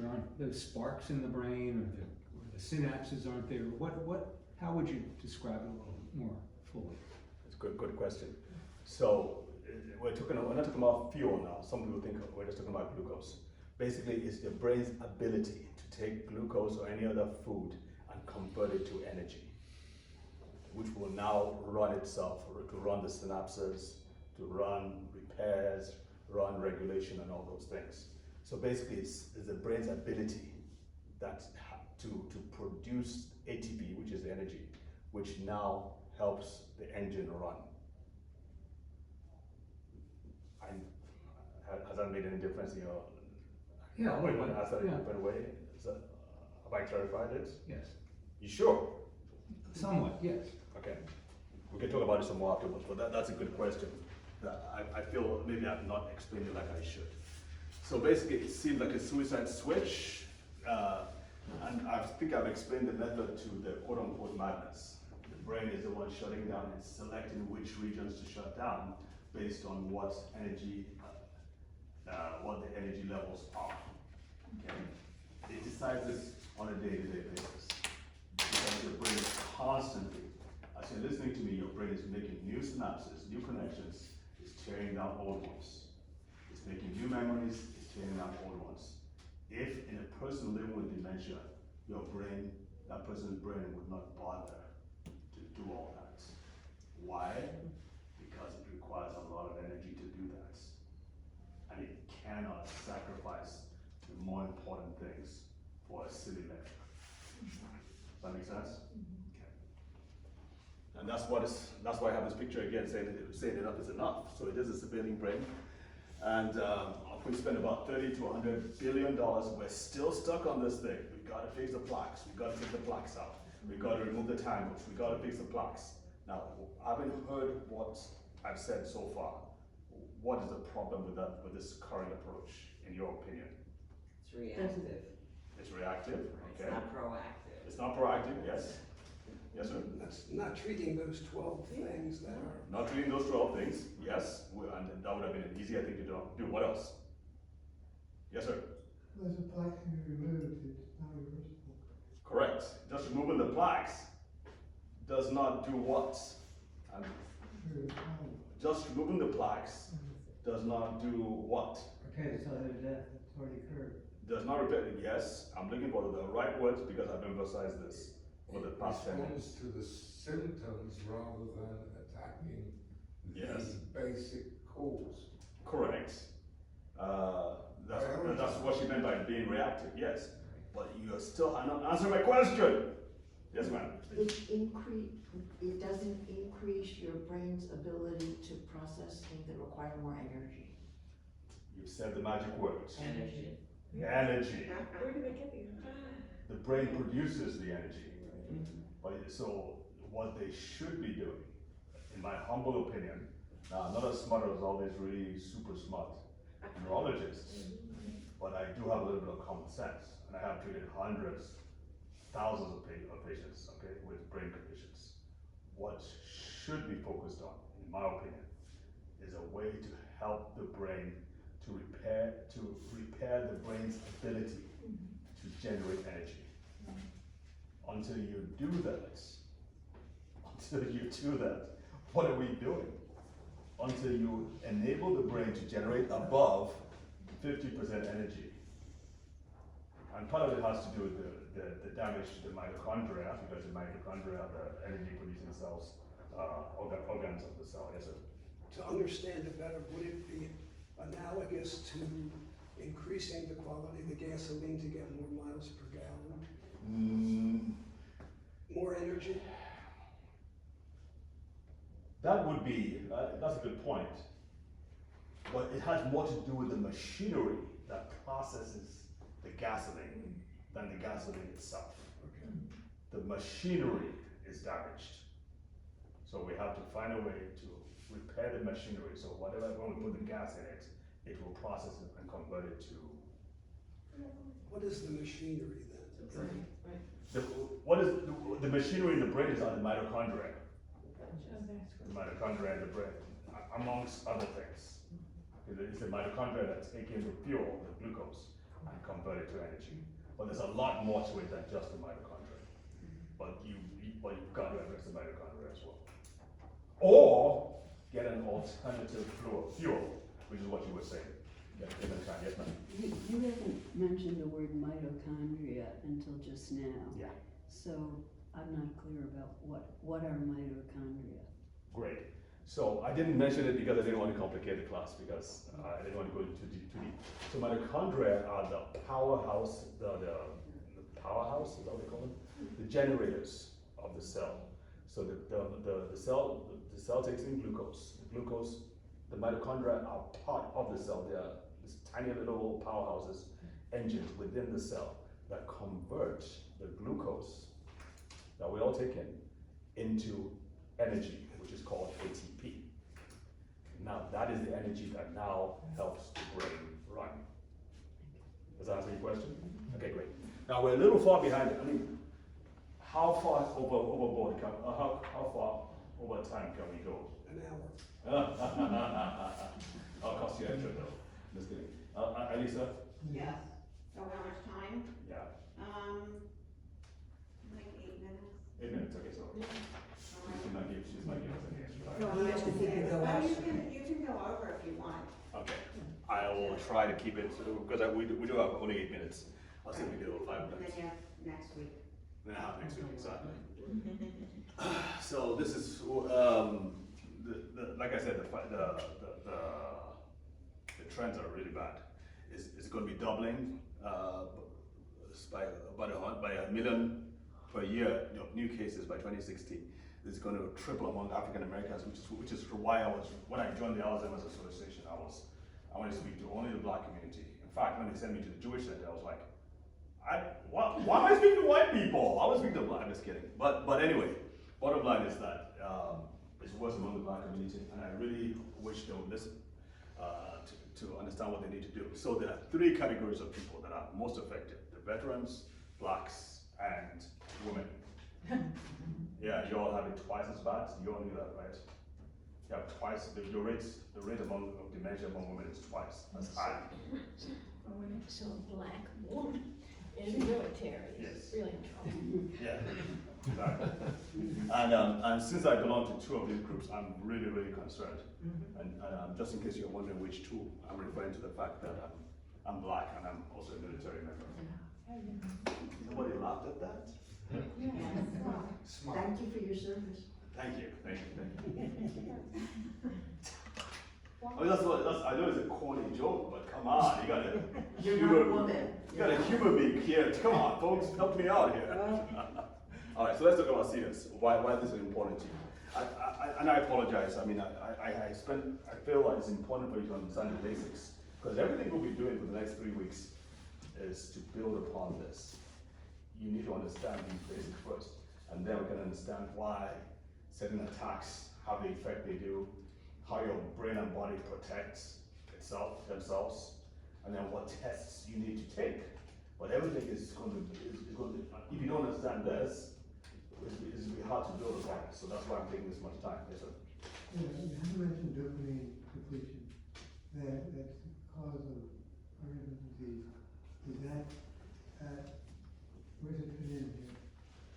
aren't those sparks in the brain, or the synapses aren't there? How would you describe it a little more fully? That's a good question. So we're not talking about fuel now. Some people think we're just talking about glucose. Basically, it's the brain's ability to take glucose or any other food and convert it to energy, which will now run itself, to run the synapses, to run repairs, run regulation, and all those things. So basically, it's the brain's ability to produce ATP, which is energy, which now helps the engine run. Has that made any difference in your? Yeah. I'm going to ask that in a different way. Have I clarified it? Yes. You sure? Somewhat, yes. Okay. We can talk about it some more afterwards, but that's a good question. I feel maybe I've not explained it like I should. So basically, it seems like a suicide switch. And I think I've explained the method to the quote unquote madness. The brain is the one shutting down and selecting which regions to shut down based on what the energy levels are. Okay? It decides this on a day-to-day basis. Because your brain is constantly, as you're listening to me, your brain is making new synapses, new connections, it's tearing down old ones. It's making new memories, it's tearing down old ones. If in a person living with dementia, your brain, that person's brain would not bother to do all that. Why? Because it requires a lot of energy to do that. And it cannot sacrifice the more important things for a silly measure. Does that make sense? Okay. And that's why I have this picture again saying enough is enough. So it is a civilian brain. And we spend about $30 to $100 billion. We're still stuck on this thing. We've got to fix the plaques. We've got to take the plaques out. We've got to remove the tangles. We've got to fix the plaques. Now, I haven't heard what I've said so far. What is the problem with that, with this current approach, in your opinion? It's reactive, It's reactive, it's okay. not proactive. It's not proactive, yes. Yes, sir? That's not treating those 12 things that are. Not treating those 12 things, yes. And that would have been an easier thing to do. What else? Yes, sir? Well, as a plaque can be removed, it's not reversible. Correct. Just removing the plaques does not do what? And Sure, it's fine. just removing the plaques does not do what? Okay, it's not their death, it's already occurred. Does not repair. Yes, I'm looking for the right words because I've emphasized this for the past 10 minutes. Responds to the symptoms rather than attacking Yes. the basic cause. Correct. That's what she meant by being reactive, yes. But you're still not answering my question. Yes, ma'am. It doesn't increase your brain's ability to process things that require more energy. You've said the magic words. Energy. Energy. Where do they get the? The brain produces the energy. But so what they should be doing, in my humble opinion, now I'm not as smart as all these really super smart neurologists, but I do have a little bit of common sense, and I have treated hundreds, thousands of patients, okay, with brain conditions. What should be focused on, in my opinion, is a way to help the brain to repair the brain's ability to generate energy. Until you do that, what are we doing? Until you enable the brain to generate above 50% energy. And part of it has to do with the damage to the mitochondria, because the mitochondria are the energy producing cells, organs of the cell. Yes, sir? To understand it better, would it be analogous to increasing the quality of the gasoline to get more miles per gallon? More energy? That would be, that's a good point. But it has more to do with the machinery that processes the gasoline than the gasoline itself. Okay. The machinery is damaged. So we have to find a way to repair the machinery. So whatever, when we put the gas in it, it will process it and convert it to. What is the machinery then? The machinery in the brain is on the mitochondria. The mitochondria in the brain, amongst other things. It's the mitochondria that take in the fuel, the glucose, and convert it to energy. But there's a lot more to it than just the mitochondria. But you've got to address the mitochondria as well. Or get an alternative fuel, which is what you were saying. Yes, ma'am. You haven't mentioned the word mitochondria until just now. Yeah. So I'm not clear about what are mitochondria. Great. So I didn't mention it because I didn't want to complicate the class, because I didn't want to go into too deep. So mitochondria are the powerhouse, the powerhouse, is that what they call them? The generators of the cell. So the cell takes in glucose. The mitochondria are part of the cell. They are these tiny little powerhouses, engines within the cell that convert the glucose that we all take in into energy, which is called ATP. Now that is the energy that now helps the brain run. Does that answer your question? Okay, great. Now, we're a little far behind. I mean, how far overboard can, how far over time can we go? An hour. I'll cost you extra though. Just kidding. Elisa? Yes. So how much time? Yeah. Like 8 minutes. 8 minutes, okay, so. She's not giving us any extra time. No, he has to figure the Well, last. you can go over if you want. Okay, I will try to keep it, because we do have only 8 minutes. I'll see if we do 5 And then minutes. you have next week. Then I have next week, exactly. So this is, like I said, the trends are really bad. It's going to be doubling by a million per year of new cases by 2060. It's going to triple among African Americans, which is why when I joined the Alzheimer's Association, I wanted to speak to only the Black community. In fact, when they sent me to the Jewish Center, I was like, why am I speaking to white people? I was speaking to Black. I'm just kidding. But anyway, bottom line is that it's worse among the Black community, and I really wish they would listen to understand what they need to do. So there are 3 categories of people that are most affected: the veterans, Blacks, and women. Yeah, you all have it twice as bad. You all knew that, right? You have twice the rate of dementia among women is twice as high. So a black woman in the military Yes. is really in trouble. Yeah, exactly. And since I belong to 2 of these groups, I'm really, really concerned. And just in case you're wondering which 2, I'm referring to the fact that I'm Black and I'm also a military member. Nobody laughed at that? Smart. Thank you for your service. Thank you. I mean, I know it's a corny joke, but come on, you gotta You're humor not a woman. You gotta humor me here. Come on, folks, help me out here. All right, so let's talk about seniors. Why this is important to you? And I apologize. I mean, I feel like it's important for you to understand the basics, because everything we'll be doing for the next 3 weeks is to build upon this. You need to understand these basics first, and then we can understand why certain attacks, how they affect they do, how your brain and body protects themselves, and then what tests you need to take. But everything is going to, if you don't understand this, it's be hard to build upon it. So that's why I'm taking this much time. Yes, sir. Yeah, you mentioned dopamine depletion, that's the cause of Parkinson's disease. Is that, where does it fit in here?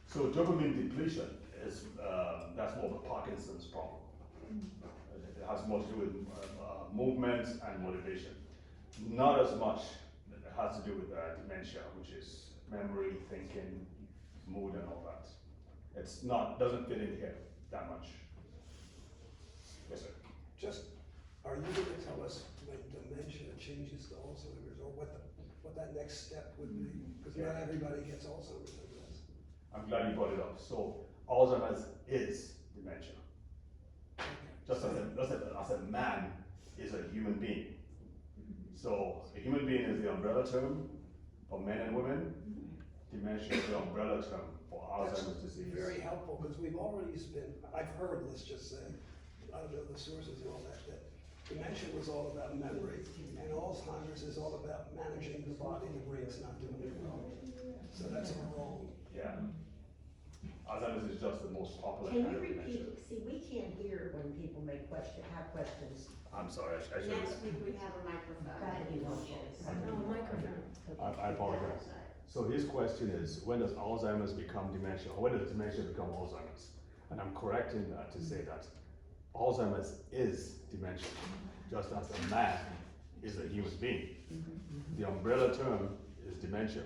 So dopamine depletion is, that's more of a Parkinson's problem. It has more to do with movement and motivation. Not as much that it has to do with dementia, which is memory, thinking, mood, and all that. It's not, doesn't fit in here that much. Yes, sir. Just, are you gonna tell us when dementia changes to Alzheimer's, or what that next step would be? Because not everybody gets Alzheimer's, I guess. I'm glad you brought it up. So Alzheimer's is dementia. Just as a man is a human being. So a human being is the umbrella term for men and women. Dementia is the umbrella term for Alzheimer's disease. Very helpful, because we've already been, I've heard, let's just say, I don't know the sources and all that dementia was all about memory, and Alzheimer's is all about managing the body, the brain's not doing it well. So that's all wrong. Yeah. Alzheimer's is just the most popular Can kind you of dementia. repeat, see, we can't hear when people have questions. I'm sorry, I should Next week we have a microphone. Gotta be one. No microphone. I apologize. So his question is, when does Alzheimer's become dementia, or when does dementia become Alzheimer's? And I'm correcting that to say that Alzheimer's is dementia, just as a man is a human being. The umbrella term is dementia,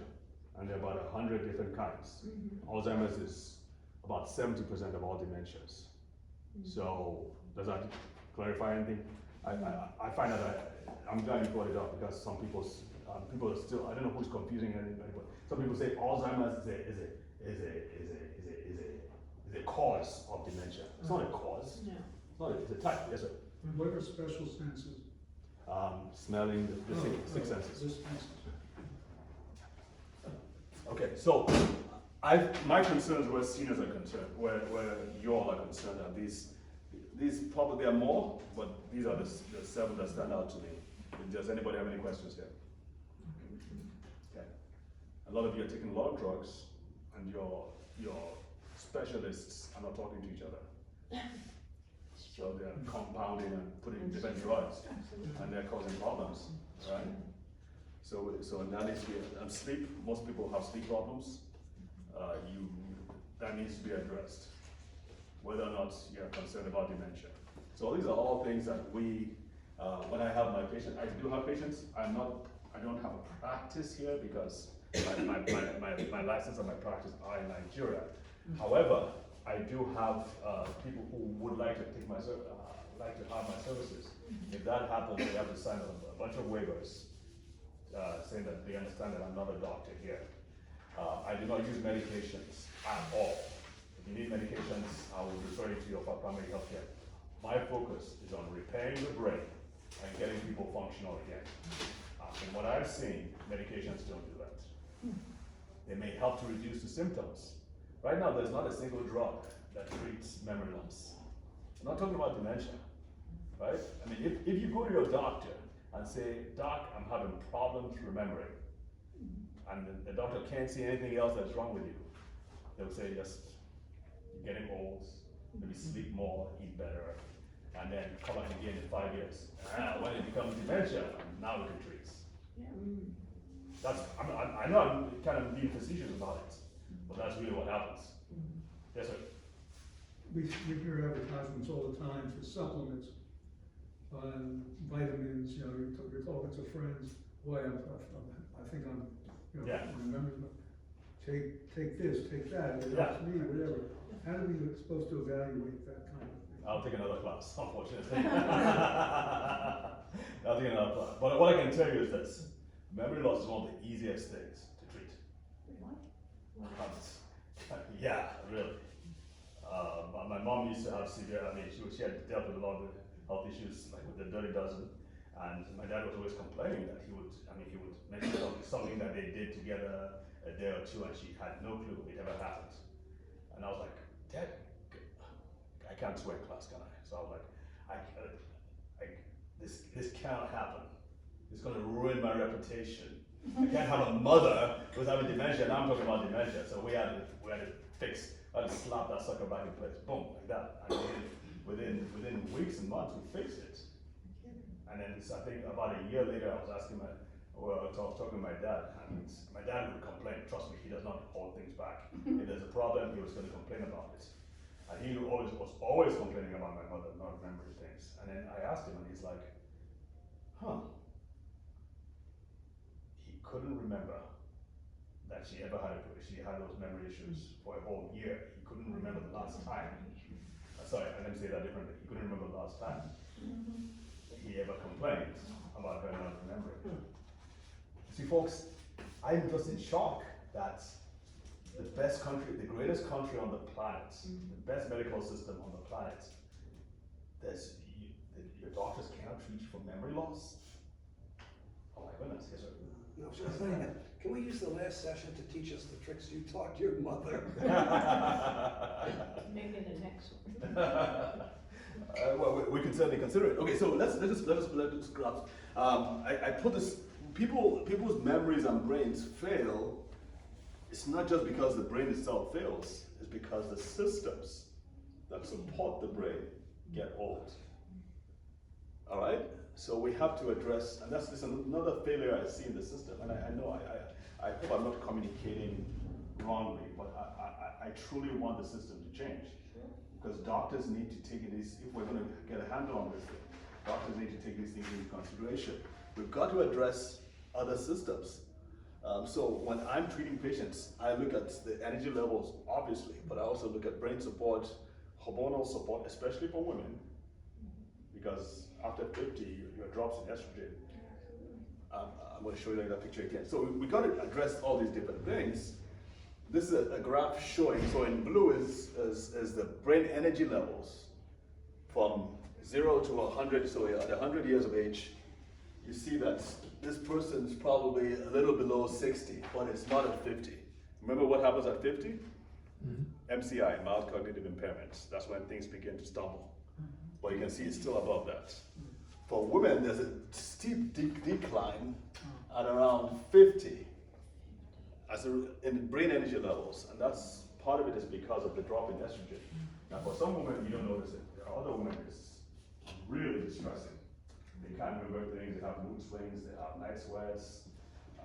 and there are about 100 different kinds. Alzheimer's is about 70% of all dementias. So, does that clarify anything? I find that I'm glad you brought it up, because some people are still, I don't know who's confusing anybody, but some people say Alzheimer's is a cause of dementia. It's not a cause. No. It's not. It's a type. Yes, sir. What are special senses? Smelling, the six senses. This senses. Okay, so my concerns where seniors are concerned, where you all are concerned, are these probably are more, but these are the 7 that stand out to me. Does anybody have any questions here? Okay. a lot of you are taking a lot of drugs, and your specialists are not talking to each other. So they're compounding and putting different drugs, and they're causing problems, right? So that needs to be, and sleep, most people have sleep problems. That needs to be addressed, whether or not you're concerned about dementia. So these are all things that we, when I have my patients, I do have patients, I don't have a practice here because my license and my practice are in Nigeria. However, I do have people who would like to take like to have my services. If that happens, they have to sign a bunch of waivers saying that they understand that I'm not a doctor here. I do not use medications at all. If you need medications, I will refer you to your primary health care. My focus is on repairing the brain and getting people functional again. And what I've seen, medications don't do that. They may help to reduce the symptoms. Right now, there's not a single drug that treats memory loss. I'm not talking about dementia, right? I mean, if you go to your doctor and say, Doc, I'm having problems remembering, and the doctor can't see anything else that's wrong with you, they'll say, just, you're getting old, maybe sleep more, eat better, and then come back again in 5 years. When it becomes dementia, now we can treat. I know I'm kind of being facetious about it, but that's really what happens. Yes, sir? We hear advertisements all the time for supplements, vitamins, you know, you're talking to friends, boy, I think I'm, you know, Yeah. remember, take this, take that, it Yeah. helps me, whatever. How are we supposed to evaluate that kind of thing? I'll take another class, unfortunately. I'll take another class. But what I can tell you is this. Memory loss is one of the easiest things to treat. Yeah, really. My mom used to have severe, she had dealt with a lot of health issues, like with the dirty dozen. And my dad was always complaining that he would mention something that they did together a day or two, and she had no clue it ever happened. And I was like, Dad, I can't swear in class, can I? So I was like, this cannot happen. It's gonna ruin my reputation. I can't have a mother who's having dementia, and I'm talking about dementia. So we had to fix, I had to slap that sucker back in place, boom, like that. And within weeks and months, we fixed it. And then I think about a year later, I was asking talking to my dad, and my dad would complain. Trust me, he does not hold things back. If there's a problem, he was going to complain about it. And he was always complaining about my mother not remembering things. And then I asked him, and he's like, he couldn't remember that she had those memory issues for a whole year. He couldn't remember the last time. Sorry, I didn't say that differently. He couldn't remember the last time he ever complained about her not remembering. See, folks, I'm just in shock that the best country, the greatest country on the planet, the best medical system on the planet, your doctors cannot treat you for memory loss. Oh my goodness, yes sir. No, sure. Can we use the last session to teach us the tricks you taught your mother? Maybe the next one. Well, we can certainly consider it. Okay, so let us grasp. I put this. People's memories and brains fail. It's not just because the brain itself fails. It's because the systems that support the brain get old. All right. So we have to address, and that's another failure I see in the system. And I know I hope I'm not communicating wrongly, but I truly want the system to change. Because doctors need to take these, if we're going to get a handle on this thing, doctors need to take these things into consideration. We've got to address other systems. So when I'm treating patients, I look at the energy levels, obviously, but I also look at brain support, hormonal support, especially for women, because after 50, your drops in estrogen. I'm going to show you that picture again. So we got to address all these different things. This is a graph showing, so in blue is the brain energy levels from 0 to 100, so at 100 years of age, you see that this person's probably a little below 60, but it's not at 50. Remember what happens at 50? Mm-hmm. MCI, mild cognitive impairments. That's when things begin to stumble. But you can see it's still above that. For women, there's a steep decline at around 50. in brain energy levels, and that's part of it is because of the drop in estrogen. Now, for some women, you don't notice it. There are other women it's really distressing. They can't remember things. They have mood swings. They have night sweats.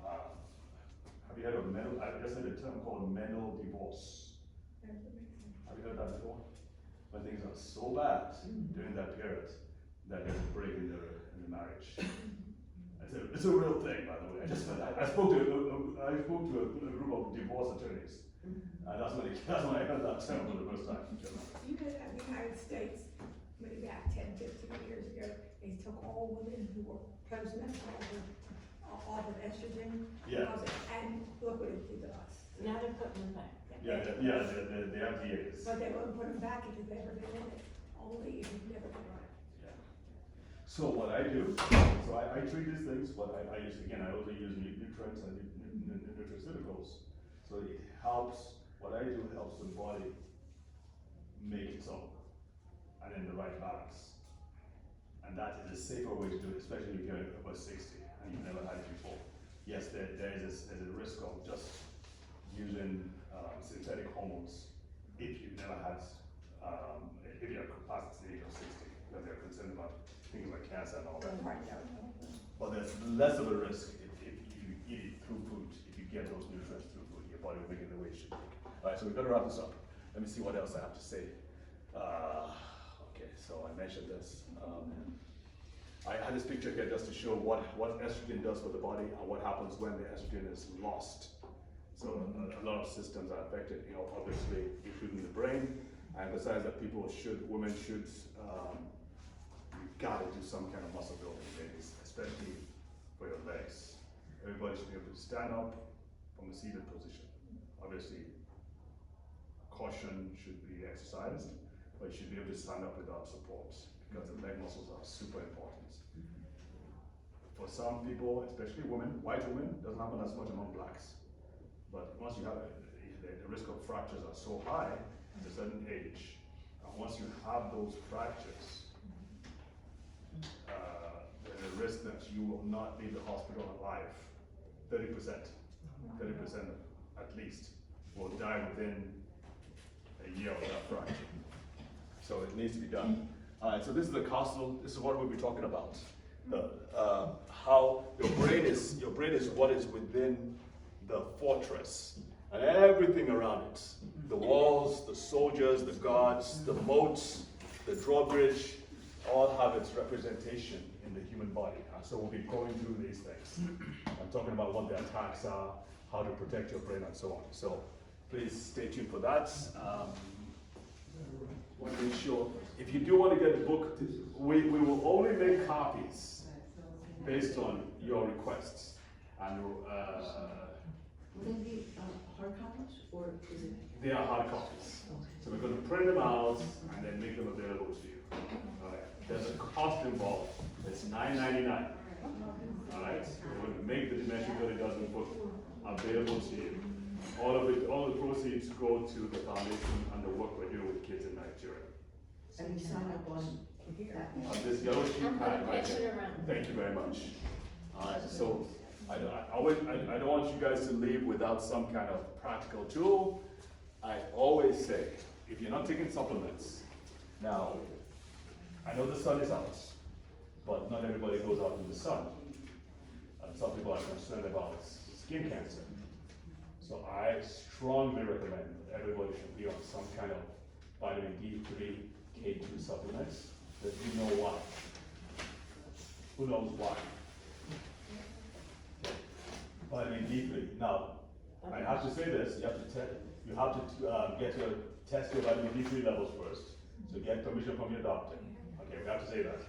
Have you heard of mental? I just heard a term called mental divorce. Have you heard that before? When things are so bad during that period that there's a break in the marriage. It's a real thing, by the way. I spoke to a group of divorce attorneys, and that's when I heard that term for the first time. You know that in the United States, maybe about 10, 15 years ago, they took all women who were postmenopausal off of estrogen. Yeah. And look what it did to us. Now they're putting them back. Yeah, the FDAs. But they won't put them back if you've ever been in it, only if you've never been on it. Yeah. So what I do, I treat these things, but I also use nutrients and nutraceuticals. So it helps, what I do helps the body make its own, and in the right balance. And that is a safer way to do it, especially if you're over 60 and you've never had it before. Yes, there's a risk of just using synthetic hormones if you've never had, if you're past the age of 60, because they're concerned about things like cancer and all that. But there's less of a risk if you eat it through food, if you get those nutrients through food, your body will make it the way it should make. All right, so we've got to wrap this up. Let me see what else I have to say. Okay, so I mentioned this. I had this picture here just to show what estrogen does for the body and what happens when the estrogen is lost. So a lot of systems are affected, obviously, including the brain. I emphasize that women should, you've got to do some kind of muscle building, ladies, especially for your legs. Everybody should be able to stand up from a seated position. Obviously, caution should be exercised, but you should be able to stand up without support because the leg muscles are super important. For some people, especially women, white women, doesn't happen as much among blacks. But once you have the risk of fractures are so high at a certain age, and once you have those fractures, there's a risk that you will not leave the hospital alive. 30% at least will die within a year of that fracture. So it needs to be done. All right, so this is the castle. This is what we'll be talking about. How your brain is what is within the fortress and everything around it. The walls, the soldiers, the guards, the moats, the drawbridge, all have its representation in the human body. And so we'll be going through these things. I'm talking about what the attacks are, how to protect your brain, and so on. So please stay tuned for that. Want to make sure, if you do want to get the book, we will only make copies based on your requests. And Will they be hard copies, or is it? they are hard copies. So we're going to print them out and then make them available to you. All right. There's a cost involved. It's $9.99. All right. We're going to make the Dementia 30,000 book available to you. All the proceeds go to the foundation and the work we're doing with kids in Nigeria. And you sign up on that? On this yellow sheet I'm pad gonna right pass it there. around. Thank you very much. All right. So I don't want you guys to leave without some kind of practical tool. I always say, if you're not taking supplements, now, I know the sun is out, but not everybody goes out in the sun. And some people are concerned about skin cancer. So I strongly recommend that everybody should be on some kind of vitamin D3, K2 supplements, that you know why. Who knows why? Okay. Vitamin D3. Now, I have to say this, you have to test your vitamin D3 levels first. So get permission from your doctor. Okay, we have to say that.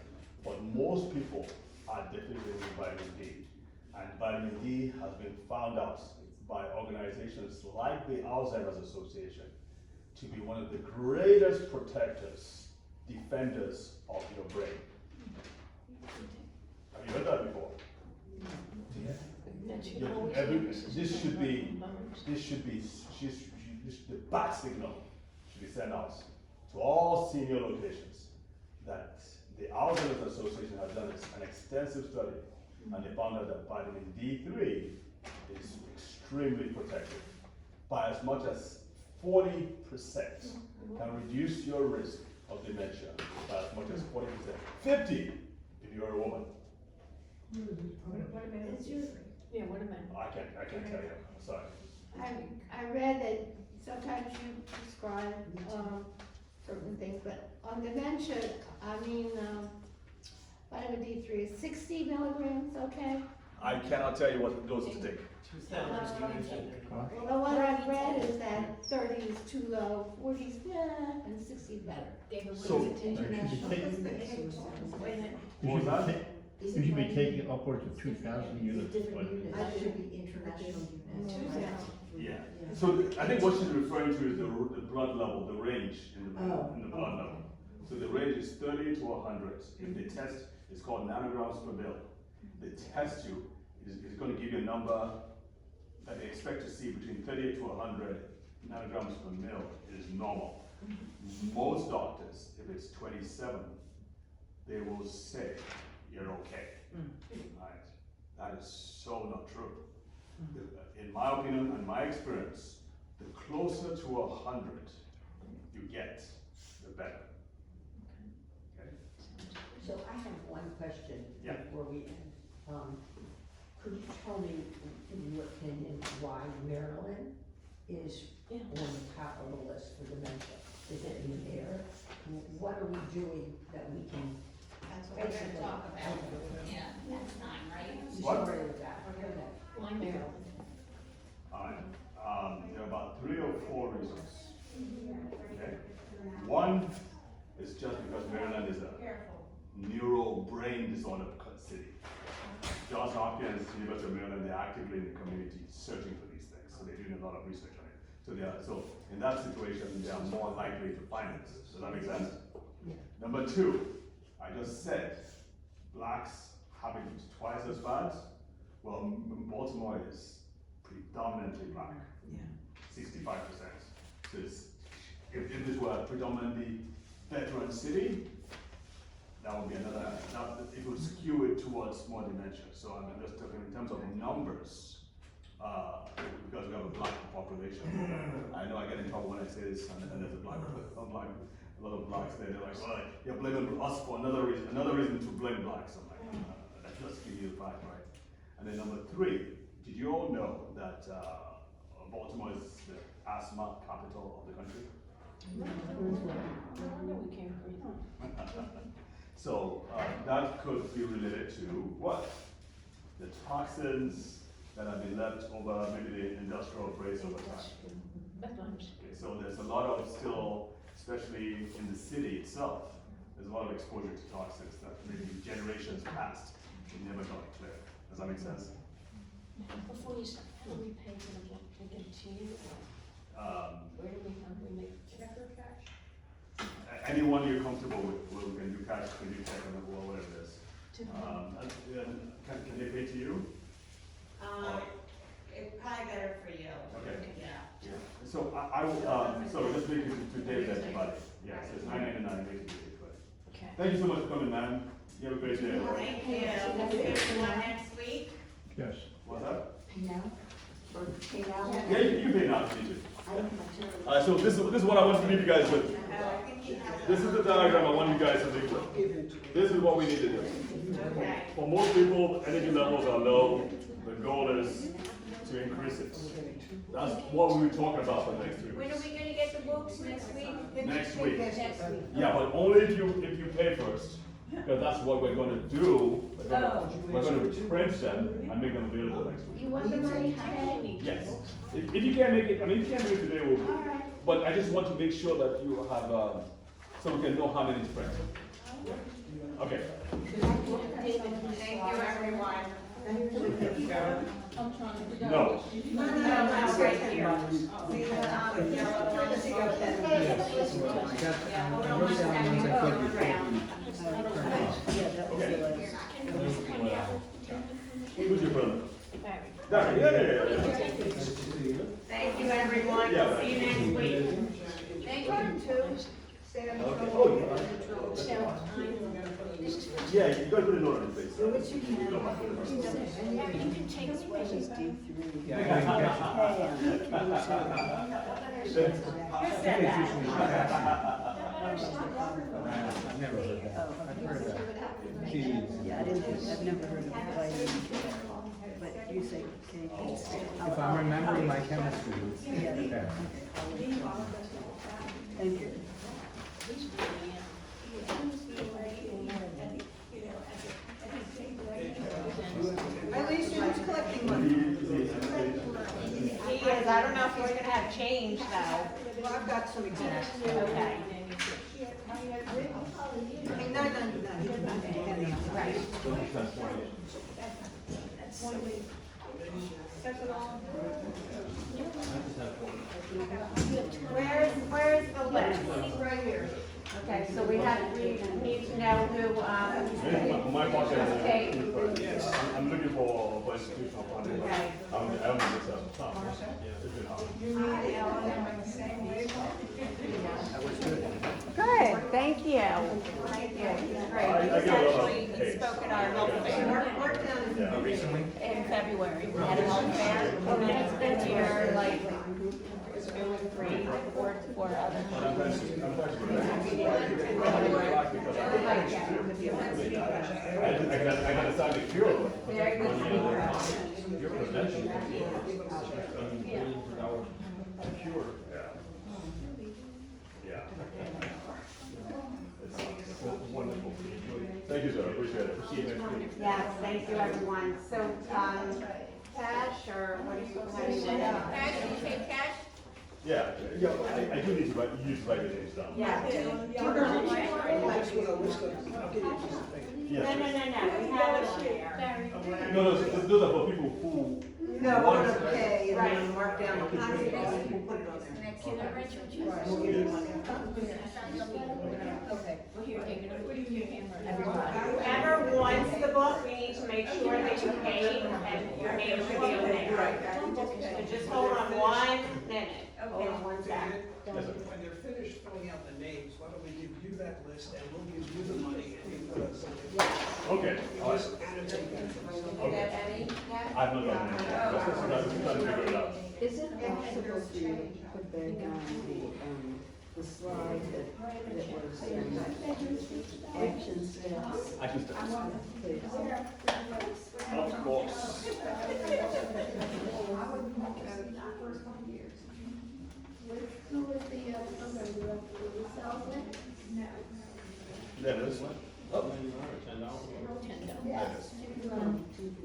But most people are deficient in vitamin D. And vitamin D has been found out by organizations like the Alzheimer's Association to be one of the greatest protectors, defenders of your brain. Have you heard that before? The bat signal should be sent out to all senior locations that the Alzheimer's Association has done an extensive study, and they found out that vitamin D3 is extremely protective. By as much as 40% can reduce your risk of dementia by as much as 40%. 50 if you're a woman. What a minute. Yeah, what a minute. I can't tell you, I'm sorry. I read that sometimes you prescribe, certain things, but on dementia, I mean, vitamin D3 is 60 milligrams, okay? I cannot tell you what dose to take. Well, the one I've read is that 30 is too low, 40 is, and 60 is better. David, what So- is it? International. Wait a minute. What was that? You should be taking upwards of 2,000 units. Different units, that should be international units. 2,000. Yeah. So I think what she's referring to is the blood level, the range in the blood level. So the range is 30 to 100. If the test is called nanograms per mil, they test you, it's going to give you a number that they expect to see between 30 to 100 nanograms per mil is normal. Most doctors, if it's 27, they will say you're okay. Right? That is so not true. In my opinion and my experience, the closer to 100 you get, the better. Okay? So I have one question Yeah. before we end. Could you tell me, in your opinion, why Maryland is on the top of the list for dementia? Is it in the air? What are we doing that we can? That's what we're gonna talk about. Yeah, next time, right? What? Sorry with that. Why Maryland? There are about 3 or 4 reasons. Okay? One is just because Maryland is a neuro brain disorder city. Johns Hopkins, University of Maryland, they're actively in the community searching for these things. So they're doing a lot of research on it. So in that situation, they are more likely to find it. Does that make sense? Yeah. Number 2, I just said, blacks having it twice as bad. Well, Baltimore is predominantly black. Yeah. 65%. So if this were a predominantly veteran city, that would be another, it would skew it towards more dementia. So I'm just talking in terms of numbers, because we have a black population. I know I get in trouble when I say this, and there's a lot of blacks there. They're like, well, you're blaming us for another reason to blame blacks. I'm like, let's give you the fact, right? And then number 3, did you all know that Baltimore is the asthma capital of the country? No wonder we can't breathe. So that could be related to what? The toxins that have been left over maybe the industrial waste over time. Okay, so there's a lot of still, especially in the city itself, there's a lot of exposure to toxins that maybe generations past never got clear. Does that make sense? Before you start, how do we pay for the blood? We get to you? Where do we make? Check or cash? Anyone you're comfortable with, we can do cash, we can do check or whatever it is. Can they pay to you? It's probably better for you. Okay. Yeah. So I will, so just make it to David, everybody. Yeah, so it's 999 basically. Okay. Thank you so much for coming, man. You have a great day. Thank you. We'll see everyone next week. Yes. What's that? Pay now? Or pay now? Yeah, you pay now, you should. I don't have to. Alright, so this is what I want to leave you guys with. I think he has This is the diagram I want you guys to leave with. This is what we need to do. Okay. For most people, energy levels are low. The goal is to increase it. That's what we were talking about for the next 3 When are weeks. we gonna get the books next week? Next week. Next week. Yeah, but only if you pay first. Because that's what we're going to do. We're going to print them and make them available next week. You want the money today? Yes. If you can't make it, I mean, if you can't do it today, we'll. Alright. But I just want to make sure that you have, so we can know how many to print. Okay. Thank you, everyone. No. That's right here. See, Who's your brother? Barry. Barry, yeah. Thank you, everyone. Yeah. See you next week. Thank you. Stand Okay. from- Oh, yeah, you gotta put a note on your face. Which you can Go back. You can take this way. Just do three. Yeah, I didn't catch it. Hey, on the K2. I think it's usually cash. I've never heard that. I've heard that. Jeez. Yeah, I've never heard of vitamin K, but you say K. If I'm remembering my chemistry, it's Yeah. cash. Thank you. At least you're just collecting money. He is, I don't know if he's gonna have change though. Well, I've got some examples. Okay. No, he didn't have any. Right. Where's the list? Right here. Okay, so we need to know who, My part Okay. I'm looking for institutional funding. Okay. I don't know this stuff. It's been hard. Good, thank you. Thank you, he's great. I He's get a lot of actually, he hate. spoke at our health fair Mark down. Yeah. Recently? in February. We had a health fair, and then he's been here like 2 and 3, 4 others. I'm trying I got to sign the cure. Very good. Your prevention. Cure. Yeah. It's wonderful. Thank you, sir. I appreciate it. See you next week. Yes, thank you, everyone. So, cash, or what do you, how do you want to? Cash, you say cash? Yeah, I do need to write, use write the names down. Yeah. Next one, I'll list them. I'll give you a piece of paper. Yes. No, we have it on there. No, those are for people who. No, we're want- gonna pay and then mark down the contact, we'll put it on there. Can I write your Right, we'll give you money. Okay. Well, here, take it. What do you hammer? Whoever wants the book, we need to make sure that you pay and your name should be on there. So just hold on 1 minute. Hold on 1 second. When they're finished filling out the names, why don't we give you that list and we'll give you the money and you put us something. Okay. All right. Just annotate that. Did that Eddie? Yeah? I've not done that. Let's try to figure it out. Is it possible to put back on the slide that was action steps? I can start. Please. Of course. Who was the, salesman? That is one. Oh. Yes.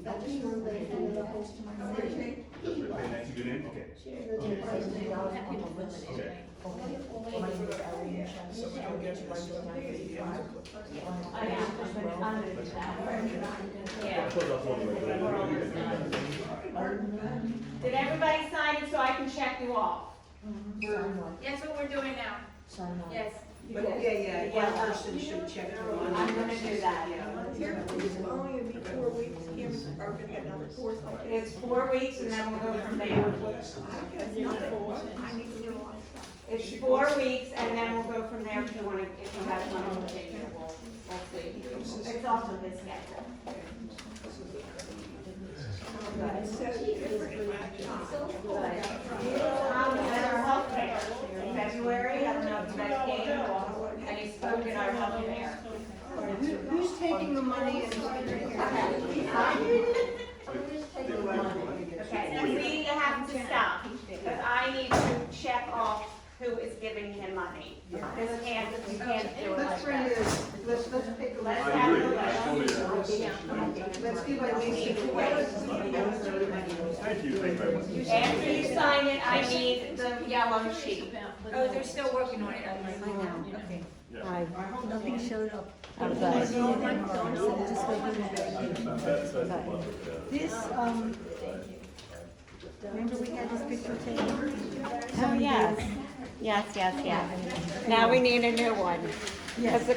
But he was the head of the whole organization. Just repeat that to your name? Okay. Okay. So we don't get my stuff. I know, but under that. Yeah. I thought that's what we were doing. Did everybody sign it so I can check you off? That's what we're doing now. Yes. But yeah, one person should check the money. I'm gonna do that. Here, it's only gonna be 4 weeks, Kim, or we get another course like this. It's 4 weeks and then we'll go from there. I guess nothing, I need to do a lot of stuff. It's 4 weeks and then we'll go from there if you wanna, if you have something to take care of, we'll see. It's also his schedule. So different. At our health fair in February, I don't know if you guys came, and he spoke at our health fair. Who's taking the money and distributing it? Okay, now we have to stop, because I need to check off who is giving him money. This can't, you can't do it Let's like bring that. this, let's take a Let's look. have the list. Let's give at least a way. Thank you very much. After you sign it, I need the yellow sheet. Oh, they're still working on it. Okay. Yeah. Nothing showed up. That's This, remember we had this picture taken? Oh, yes. Yes. Now we need a new one. Because the